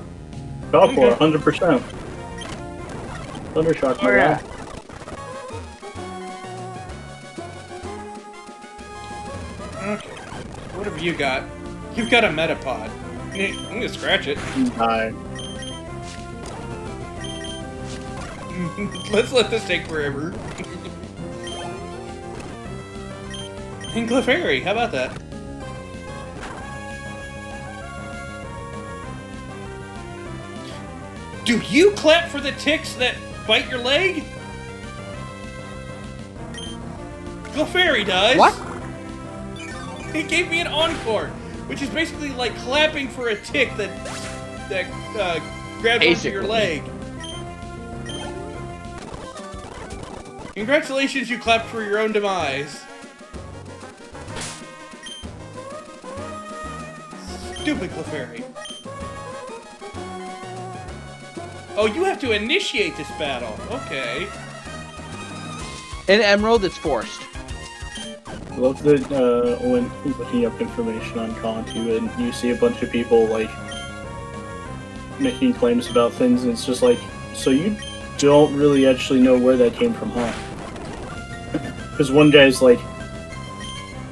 Valcor, Okay. 100%. Thundershock, my yeah. guy. Okay. What have you got? You've got a Metapod. I'm gonna scratch it. Die. Let's let this take forever. And Clefairy, how about that? Do you clap for the ticks that bite your leg? Clefairy does. What? He gave me an encore, which is basically like clapping for a tick that grabs onto your leg. Congratulations, you clapped for your own demise. Stupid Clefairy. Oh, you have to initiate this battle. Okay. In Emerald, it's forced. I love that when looking up information on Contu and you see a bunch of people like making claims about things, and it's just like, so you don't really actually know where that came from, huh? Because one guy's like,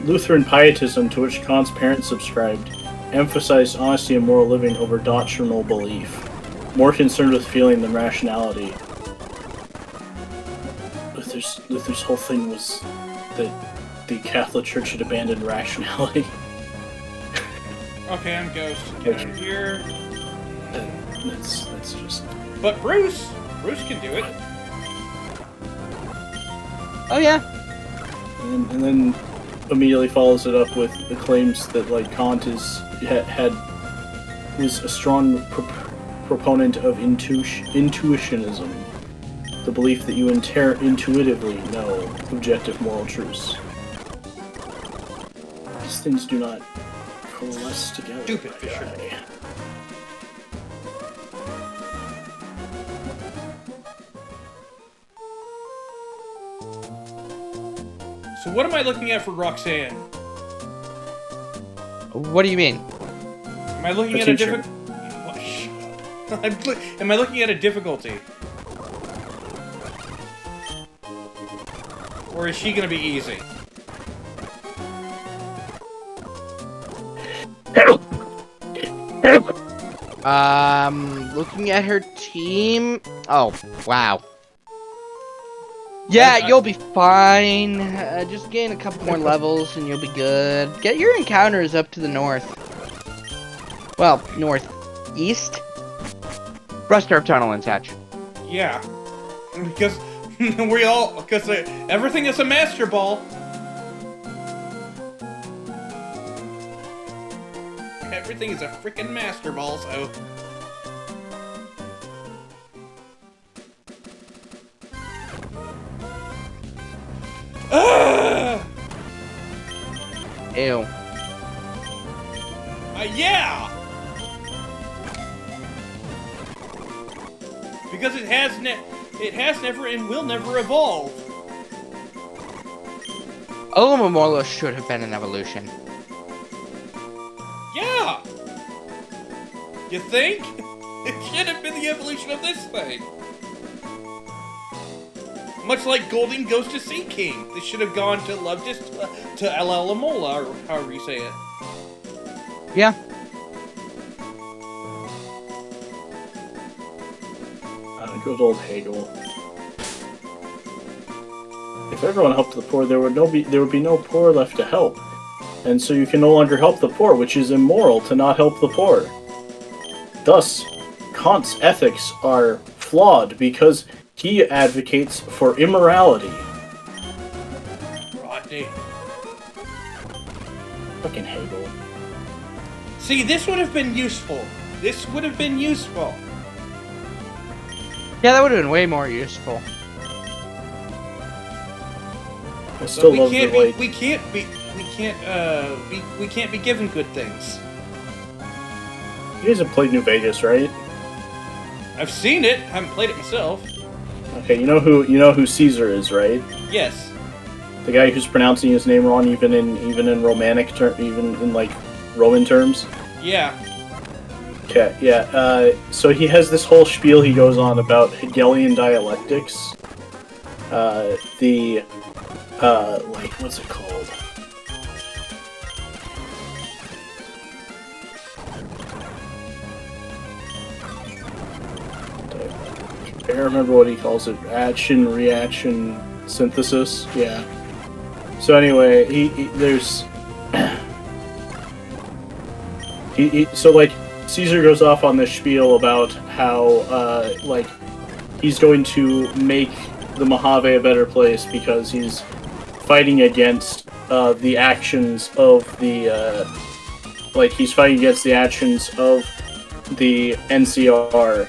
Lutheran pietism, to which Kant's parents subscribed, emphasized honesty and moral living over doctrinal belief, more concerned with feeling than rationality. Luther's whole thing was that the Catholic Church had abandoned rationality. Okay, I'm Ghost. Get out of here. That's just... But Bruce can do it. Oh yeah. And then immediately follows it up with the claims that like Kant was a strong proponent of intuitionism, the belief that you intuitively know objective moral truths. These things do not coalesce together. Stupid Fisher. So what am I looking at for Roxanne? What do you mean? Am I looking at a difficult? Am I looking at a difficulty? Or is she gonna be easy? Looking at her team. Oh, wow. Yeah, you'll be fine. Just gain a couple more levels and you'll be good. Get your encounters up to the north. Well, northeast. Rusturf Tunnel and such. Yeah, because everything is a master ball. Everything is a freaking master ball, so. Ew. Yeah! Because it has never and will never evolve. Olomomolo should have been an evolution. Yeah! You think? It should have been the evolution of this thing. Much like Golding goes to Sea King. They should have gone to to Alalamola, or however you say it. Yeah. Good old Hegel. If everyone helped the poor, there would be no poor left to help. And so you can no longer help the poor, which is immoral to not help the poor. Thus, Kant's ethics are flawed because he advocates for immorality. Rodney. Fucking Hegel. See, this would have been useful. This would have been useful. Yeah, that would have been way more useful. I still love we the can't be given good things. You guys have played New Vegas, right? I've seen it, haven't played it myself. Okay, you know who Caesar is, right? Yes. The guy who's pronouncing his name wrong, even in Romanic even in like Roman terms. Yeah. Okay, yeah. So he has this whole spiel he goes on about Hegelian dialectics. Like, what's it called? can't remember what he calls it. Action, reaction, synthesis. Yeah. So anyway, there's so like Caesar goes off on this spiel about how like he's going to make the Mojave a better place because he's fighting against the actions of the he's fighting against the actions of the NCR,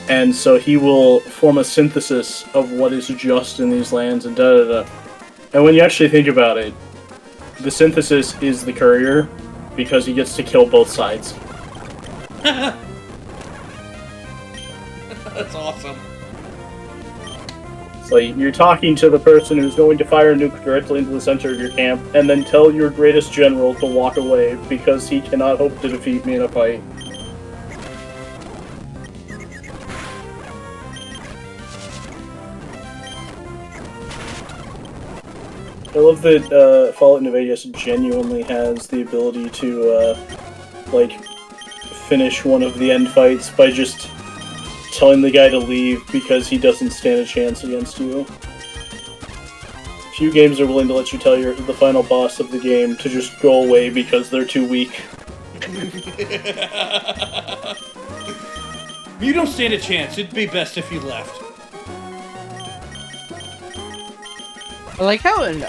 and so he will form a synthesis of what is just in these lands and da da da. And when you actually think about it, the synthesis is the courier because he gets to kill both sides. That's awesome. It's like you're talking to the person who's going to fire a nuke directly into the center of your camp, and then tell your greatest general to walk away because he cannot hope to defeat me in a fight. I love that Fallout New Vegas genuinely has the ability to, finish one of the end fights by just telling the guy to leave because he doesn't stand a chance against you. Few games are willing to let you tell the final boss of the game to just go away because they're too weak. You don't stand a chance. It'd be best if you left. I like how in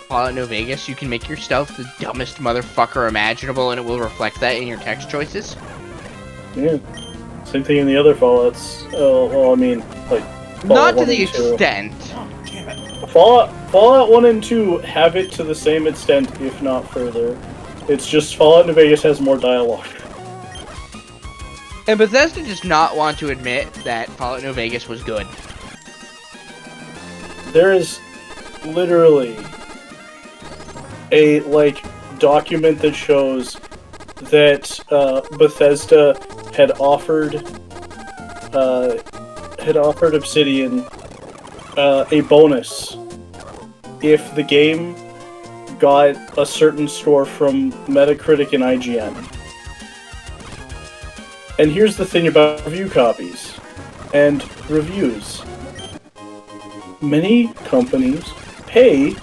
Fallout New Vegas you can make yourself the dumbest motherfucker imaginable and it will reflect that in your text choices. Yeah. Same thing in the other Fallouts. Well, I mean, like, Not to the 2. extent. Oh, damn it. Fallout 1 and 2 have it to the same extent, if not further. It's just Fallout New Vegas has more dialogue. And Bethesda does not want to admit that Fallout New Vegas was good. There is literally a, document that shows that Bethesda had offered Obsidian a bonus if the game got a certain score from Metacritic and IGN. And here's the thing about review copies and reviews. Many companies pay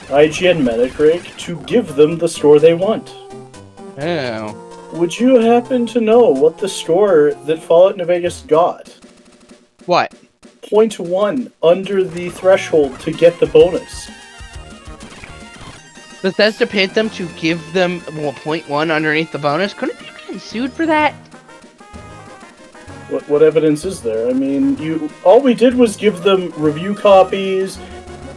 IGN Metacritic to give them the score they want. Oh. Would you happen to know what the score that Fallout New Vegas got? What? 0.1 under the threshold to get the bonus. Bethesda paid them to give them 0.1 underneath the bonus? Couldn't they be sued for that? What evidence is there? I mean, all we did was give them review copies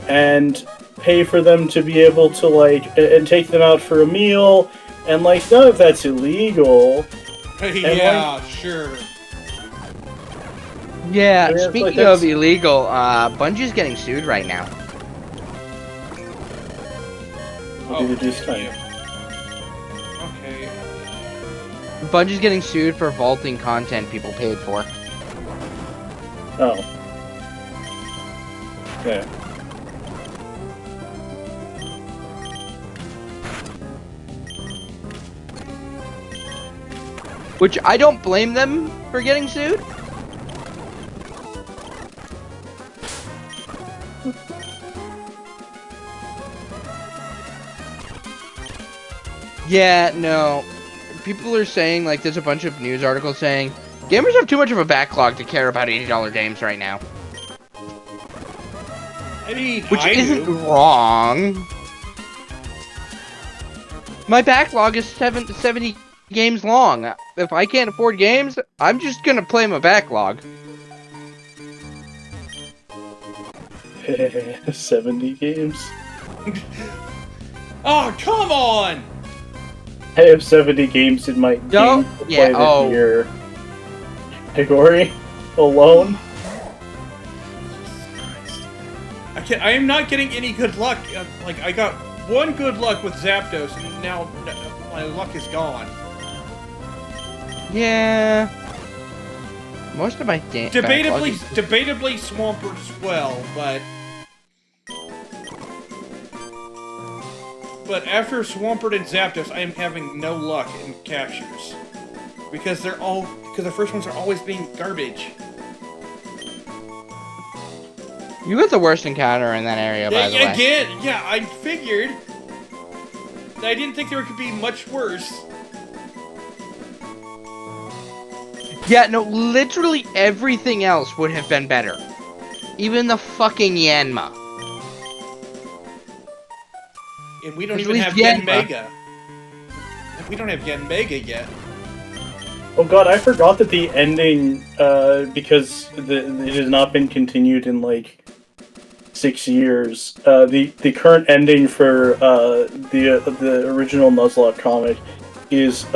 and pay for them to be able to, and take them out for a meal, and, none of that's illegal. Yeah, sure. Yeah, I mean, speaking of illegal, Bungie's getting sued right now. What did you do this time? Okay. Bungie's getting sued for vaulting content people paid for. Oh. Yeah. Which I don't blame them for getting sued. Yeah, no. People are saying, there's a bunch of news articles saying, gamers have too much of a backlog to care about $80 games right now. I mean, Which I isn't do. wrong. My backlog is 70 games long. If I can't afford games, I'm just gonna play my backlog. 70 games? Oh, come on! I have 70 games in my game to play this year category alone. I am not getting any good luck. I got one good luck with Zapdos, and now my luck is gone. Yeah. Most of my games. Debatably Swampert as well, but after Swampert and Zapdos, I am having no luck in captures because the first ones are always being garbage. You got the worst encounter in that area, by the way. Again, yeah, I figured. I didn't think there could be much worse. Yeah, no, literally everything else would have been better. Even the fucking Yanma. And we don't At even least have Yanma. Genmega. We don't have Genmega yet. Oh god, I forgot that the ending, because it has not been continued in like 6 years. The current ending for the original Nuzlocke comic is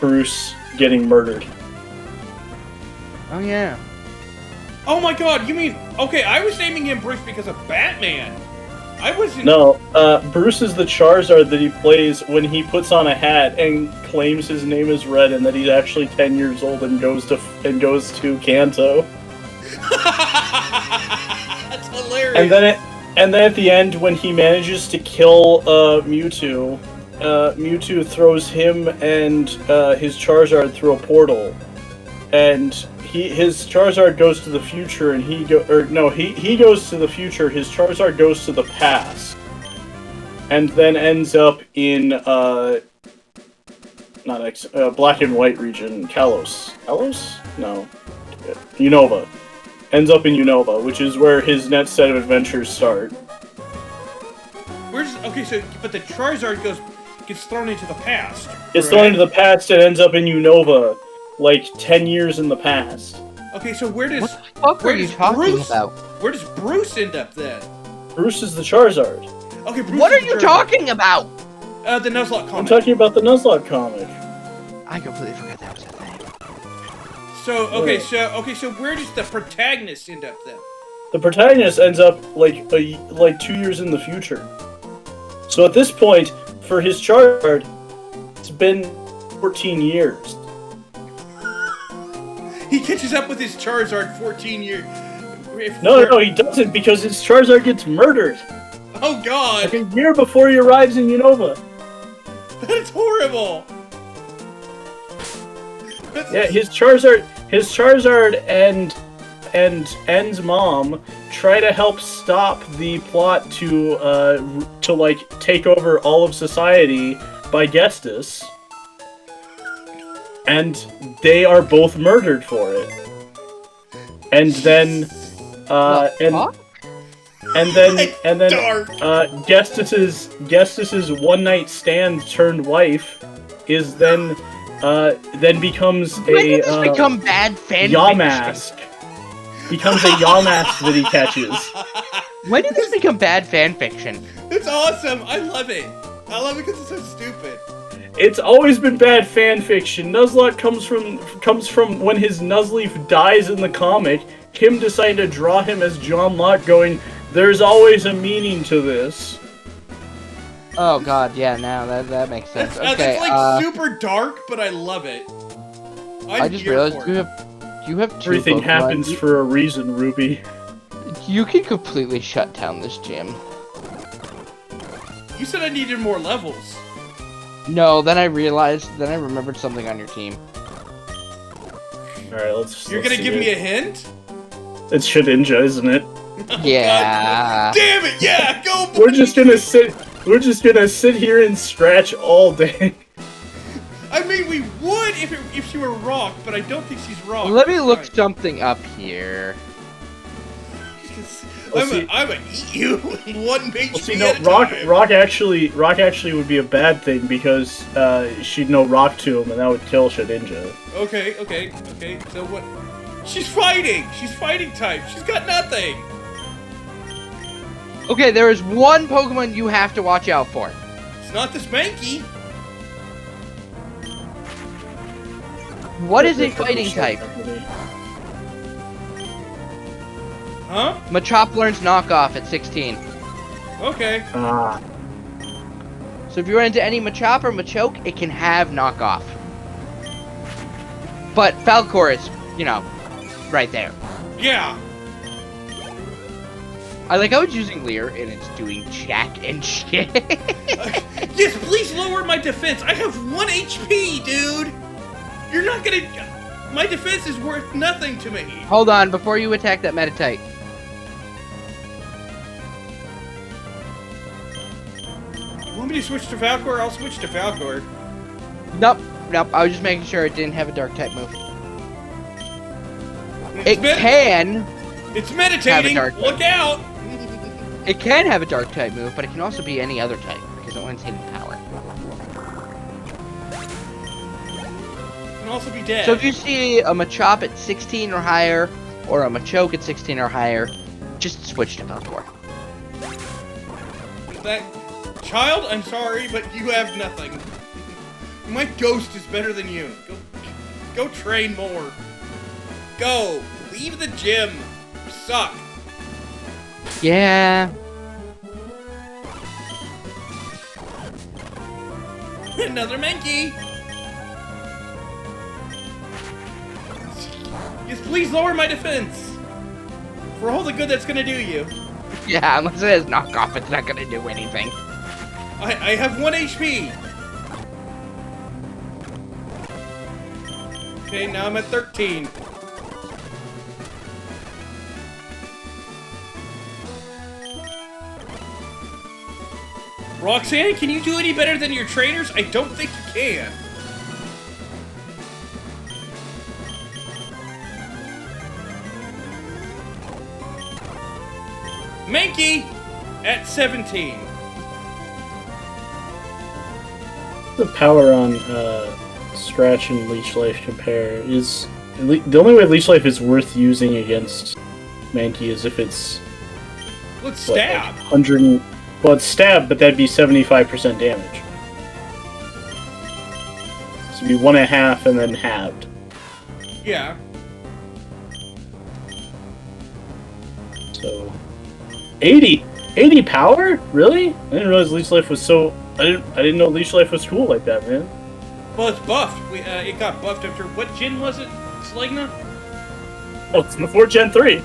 Bruce getting murdered. Oh, yeah. Oh my god, you mean... Okay, I was naming him Bruce because of Batman. I wasn't... No, Bruce is the Charizard that he plays when he puts on a hat and claims his name is Red and that he's actually 10 years old and goes to Kanto. That's hilarious. And then at the end, when he manages to kill Mewtwo, Mewtwo throws him and his Charizard through a portal, and his Charizard goes to the future, and he goes to the future. His Charizard goes to the past, and then ends up in Black and White region, Kalos. Kalos? No, Unova. Ends up in Unova, which is where his next set of adventures start. But the Charizard gets thrown into the past. It's thrown into the past and ends up in Unova, like 10 years in the past. Okay, so where does... What the fuck are you talking about? Where does Bruce end up then? Bruce is the Charizard. Okay, Bruce What is are the you Charizard. talking about? The Nuzlocke comic. I'm talking about the Nuzlocke comic. I completely forgot that was a thing. So where does the protagonist end up then? The protagonist ends up like 2 years in the future. So at this point, for his Charizard, it's been 14 years. He catches up with his Charizard 14 years. No, he doesn't, because his Charizard gets murdered. Oh god! Like a year before he arrives in Unova. That's horrible! Yeah, his Charizard and N's mom try to help stop the plot to like take over all of society by Gestus, and they are both murdered for it. And then Gestus's one night stand turned wife is then becomes When did this become bad fan Yamask. Becomes a Yamask that he catches. When did this become bad fan fiction? It's awesome! I love it! I love it because it's so stupid. It's always been bad fan fiction. Nuzlocke comes from when his Nuzleaf dies in the comic, him deciding to draw him as John Locke going, "There's always a meaning to this." Oh god, yeah, now that makes sense. Okay, it's like super dark, but I love it. I just realized you have two Everything Pokemon. happens for a reason, Ruby. You can completely shut down this gym. You said I needed more levels. No, then I remembered something on your team. Alright, let's You're gonna give me a hint? It's Shedinja, isn't it? Yeah. God. Damn it! Yeah, go. Boy. We're just gonna sit here and scratch all day. I mean, we would if she were rock, but I don't think she's rock. Let me look something up here. Well, I'm gonna eat you in one HP at a time. Rock actually would be a bad thing because she'd know Rock Tomb and that would kill Shedinja. Okay. So what? She's fighting. She's fighting type. She's got nothing. Okay, there is one Pokemon you have to watch out for. It's not the Spanky. What is a fighting type? Huh? Machop learns knockoff at 16. Okay. So if you run into any Machop or Machoke, it can have knockoff. But Falcor is, right there. Yeah. I like how it's using Leer and it's doing jack and shit. Yes, please lower my defense. I have 1 HP, dude. You're not gonna... My defense is worth nothing to me. Hold on, before you attack that Meditite. me to switch to Falcor? I'll switch to Falcor. Nope. I was just making sure it didn't have a dark type move. It's It's meditating. dark type. Look out! It can have a dark type move, but it can also be any other type because it wants hidden power. It can also be dead. So if you see a Machop at 16 or higher, or a Machoke at 16 or higher, just switch to Falcor. That child, I'm sorry, but you have nothing. My ghost is better than you. Go train more. Go. Leave the gym. You suck. Yeah. Another Mankey. Just please lower my defense. For all the good that's gonna do you. Yeah, unless it has knockoff, it's not gonna do anything. I have 1 HP. Okay, now I'm at 13. Roxanne, can you do any better than your trainers? I don't think you can. Mankey at 17. The power on Scratch and Leech Life compare is the only way Leech Life is worth using against Mankey is if it's Let's what, stab. like 100. Well, it's stab, but that'd be 75% damage. So it'd be 1.5 and then halved. Yeah. So 80 power? Really? I didn't realize Leech Life was so. I didn't know Leech Life was cool like that, man. Well, it's buffed. It got buffed after what gen was it? Slegna? Oh, it's before Gen 3.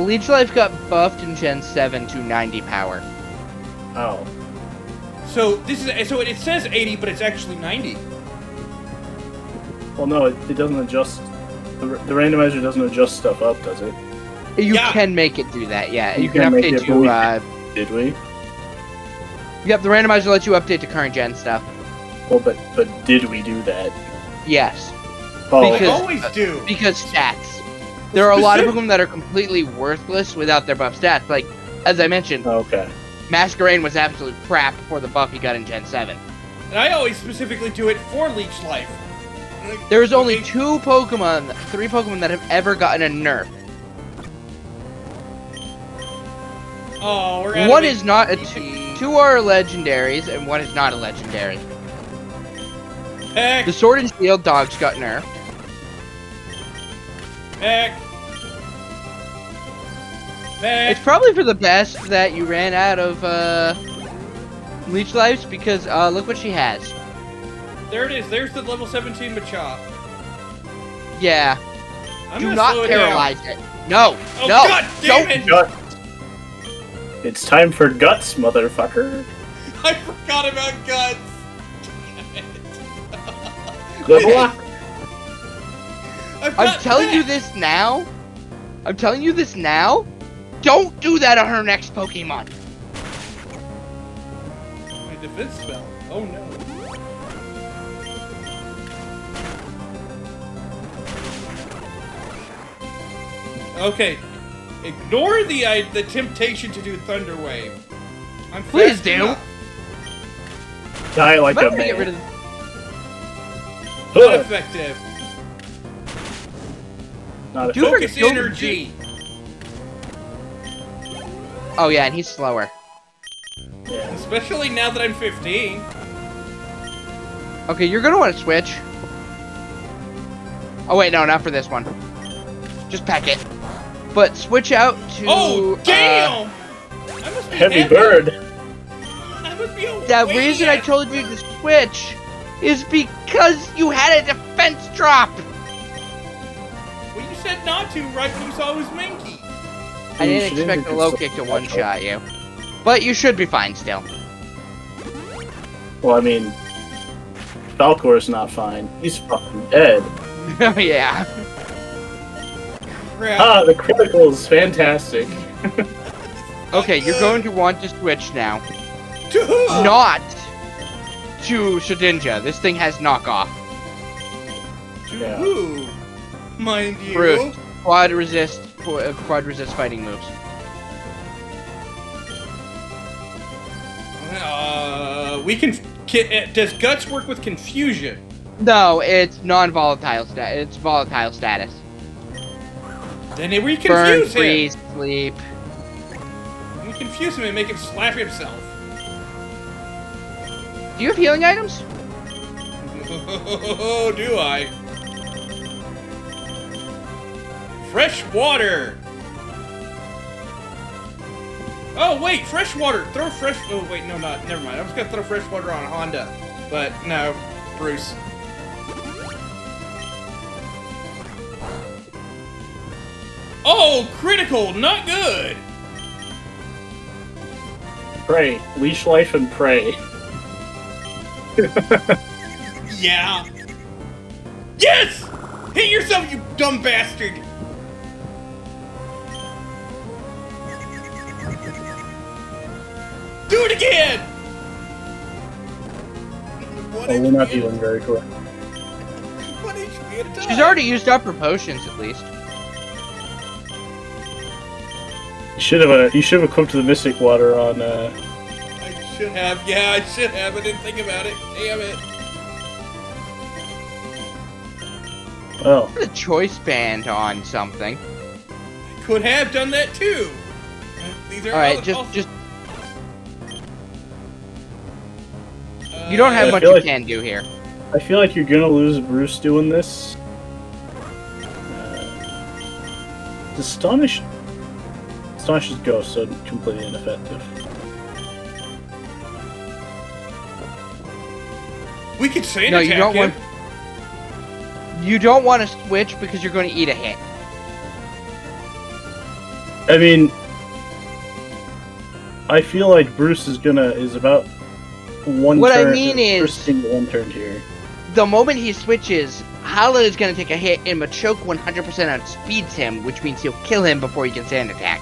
Leech Life got buffed in Gen 7 to 90 power. Oh. So it says 80, but it's actually 90. Well, no, it doesn't adjust. The randomizer doesn't adjust stuff up, does it? You Yeah. can make it do that, yeah. You can can make update it, to, Did we? Yep, the randomizer lets you update to current gen stuff. Well, but did we do that? Yes. Oh, I Because- always do. Because stats. There are a lot of Pokemon that are completely worthless without their buff stats. Like, as I mentioned, okay. Masquerain was absolute crap before the buff he got in Gen 7. And I always specifically do it for Leech Life. There's only Okay. 3 Pokemon that have ever gotten a nerf. Oh, we're out One of is not a HP. two are legendaries, and one is not a legendary. Heck, The Sword and Shield dogs got nerfed. heck. It's probably for the best that you ran out of Leech Lives, because look what she has. There it is. There's the level 17 Machop. Yeah. I'm Do gonna not slow it paralyze it. No. Oh, no. God damn it! Guts. It's time for guts, motherfucker. I forgot about Guts. Damn it. Good luck. I'm telling you this now. I'm telling you this now. Don't do that on her next Pokemon. My defense spell. Oh no. Okay. Ignore the temptation to do Thunder Wave. I'm Please fast do. enough. Die like I'm a gonna get rid man. of. Not Huh. effective. Not Dude, a Focus don't- energy. Oh yeah, and he's slower. yeah. Especially now that I'm 15. Okay, you're gonna want to switch. Oh wait, no, not for this one. Just pack it. But switch out to. Oh damn! I must be Heavy bird. I must be a The way reason I ass- told you to switch is because you had a defense drop. Well, you said not to right when you saw it was Mankey. I You didn't should expect the introduce low some kick to special. one-shot you. But you should be fine still. Well, I mean, Falcor's not fine. He's fucking dead. Oh yeah. Crap. Ah, the critical is fantastic. Okay, you're going to want to switch now. To who? Not to Shedinja. This thing has knockoff. To Yeah. who? Mind you. Bruce. Quad resist fighting moves. We can. Does Guts work with confusion? No, it's non-volatile it's volatile status. Then we Burn, confuse him. freeze, sleep. We confuse him and make him slap himself. Do you have healing items? Oh, do I? Fresh water. Oh wait, fresh water. Throw fresh. Oh wait, no, not. Never mind. I was gonna throw fresh water on Honda, but no, Bruce. Oh, critical, not good. Pray. Leash life and pray. Yeah. Yes! Hit yourself, you dumb bastard! Do it again! One Oh, we're not HP dealing very quick. One HP at a time. She's already used up her potions, at least. You should have equipped the Mystic Water on. I should have. Yeah, I should have. I didn't think about it. Damn it. Well, Put a choice band on something. I could have done that too. These are Alright, all- just you don't have I much feel you like- can do here. I feel like you're gonna lose Bruce doing this. Astonishes Ghost, so completely ineffective. We could sand No, attack you don't him. want. You don't want to switch because you're going to eat a hit. I mean, I feel like Bruce is about one What I turn. mean is- Bruce being one turn here. The moment he switches, Hala is going to take a hit, and Machoke 100% outspeeds him, which means he'll kill him before he can sand attack.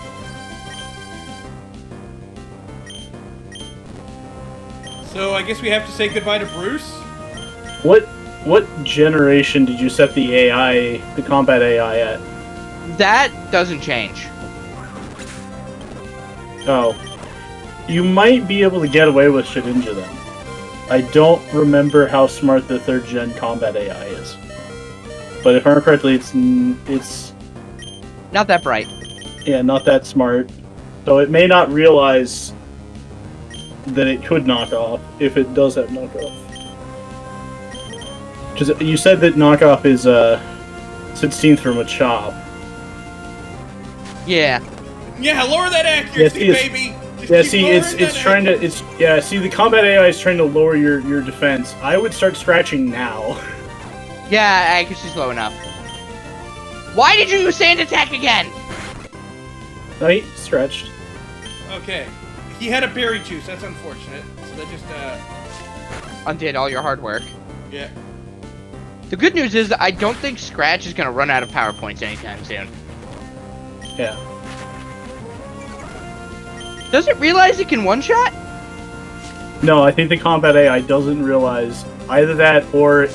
So I guess we have to say goodbye to Bruce. What generation did you set the combat AI at? That doesn't change. Oh. You might be able to get away with Shedinja then. I don't remember how smart the 3rd gen combat AI is. But if I remember correctly, it's Not that bright. not that smart. So it may not realize that it could knock off if it does have knockoff. Because you said that knockoff is 16th from a chop. Yeah. Yeah, lower that accuracy, Yes, baby. Just Yeah, keep see, lowering it's that trying to the combat AI is trying to lower your defense. I would start scratching now. Yeah, accuracy's low enough. Why did you use sand attack again? No, he stretched. Okay. He had a berry juice. That's unfortunate. So that just Undid all your hard work. yeah. The good news is that I don't think Scratch is going to run out of power points anytime soon. Yeah. Does it realize it can one-shot? No, I think the combat AI doesn't realize either that or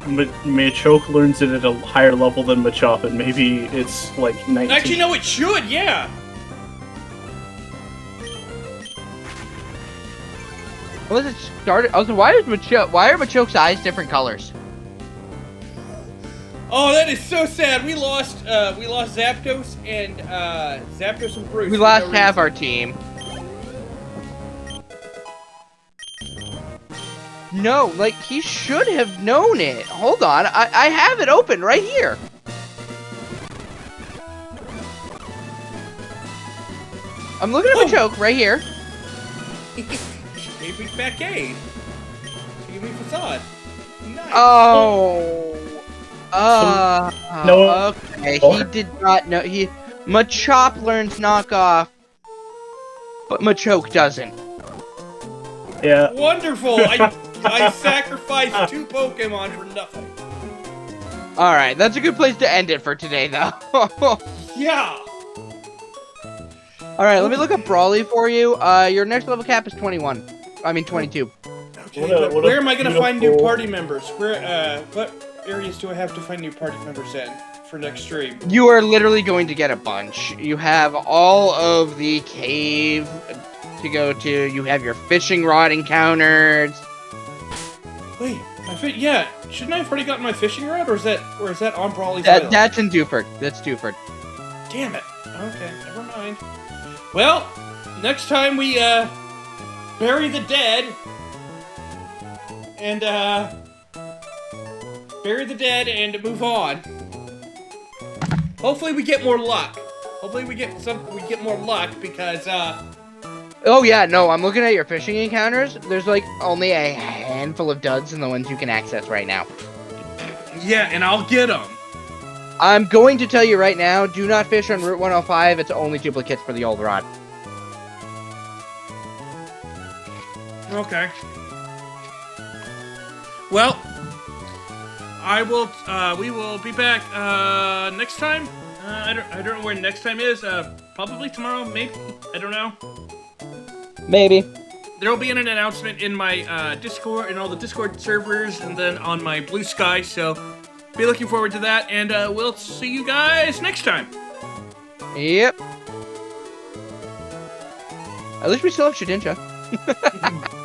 Machoke learns it at a higher level than Machop, and maybe it's like 19. Actually, no, it should. Yeah. Well, it started. Also, why are Machoke's eyes different colors? Oh, that is so sad. We lost Zapdos and Bruce. We for lost no half reason. our team. No, like, he should have known it. Hold on, I have it open right here. I'm looking at Oh. Machoke right here. She gave me Facade. She gave me Facade. Nice. Oh. No. Okay, he did not know. Machop learns knockoff, but Machoke doesn't. Yeah. Wonderful. I sacrificed 2 Pokemon for nothing. Alright, that's a good place to end it for today, though. Yeah. Alright, let me look up Brawly for you. Your next level cap is 21. I mean 22. Okay, What a- but what a where am I gonna find new beautiful- party members? Where, what areas do I have to find new party members in for next stream? You are literally going to get a bunch. You have all of the cave to go to. You have your fishing rod encounters. Wait, yeah, shouldn't I have already gotten my fishing rod, or is that on Brawley's Island? That's in Dewford. That's Dewford. Damn it. Okay, never mind. Well, next time we bury the dead and move on. Hopefully we get more luck. Hopefully we get more luck because Oh yeah, no, I'm looking at your fishing encounters. There's like only a handful of duds in the ones you can access right now. yeah, and I'll get them. I'm going to tell you right now, do not fish on Route 105. It's only duplicates for the old rod. Okay. Well, we will be back next time. I don't know where next time is. Probably tomorrow, maybe. I don't know. Maybe. There will be an announcement in my Discord and all the Discord servers, and then on my Blue Sky. So be looking forward to that, and we'll see you guys next time. Yep. At least we still have Shedinja.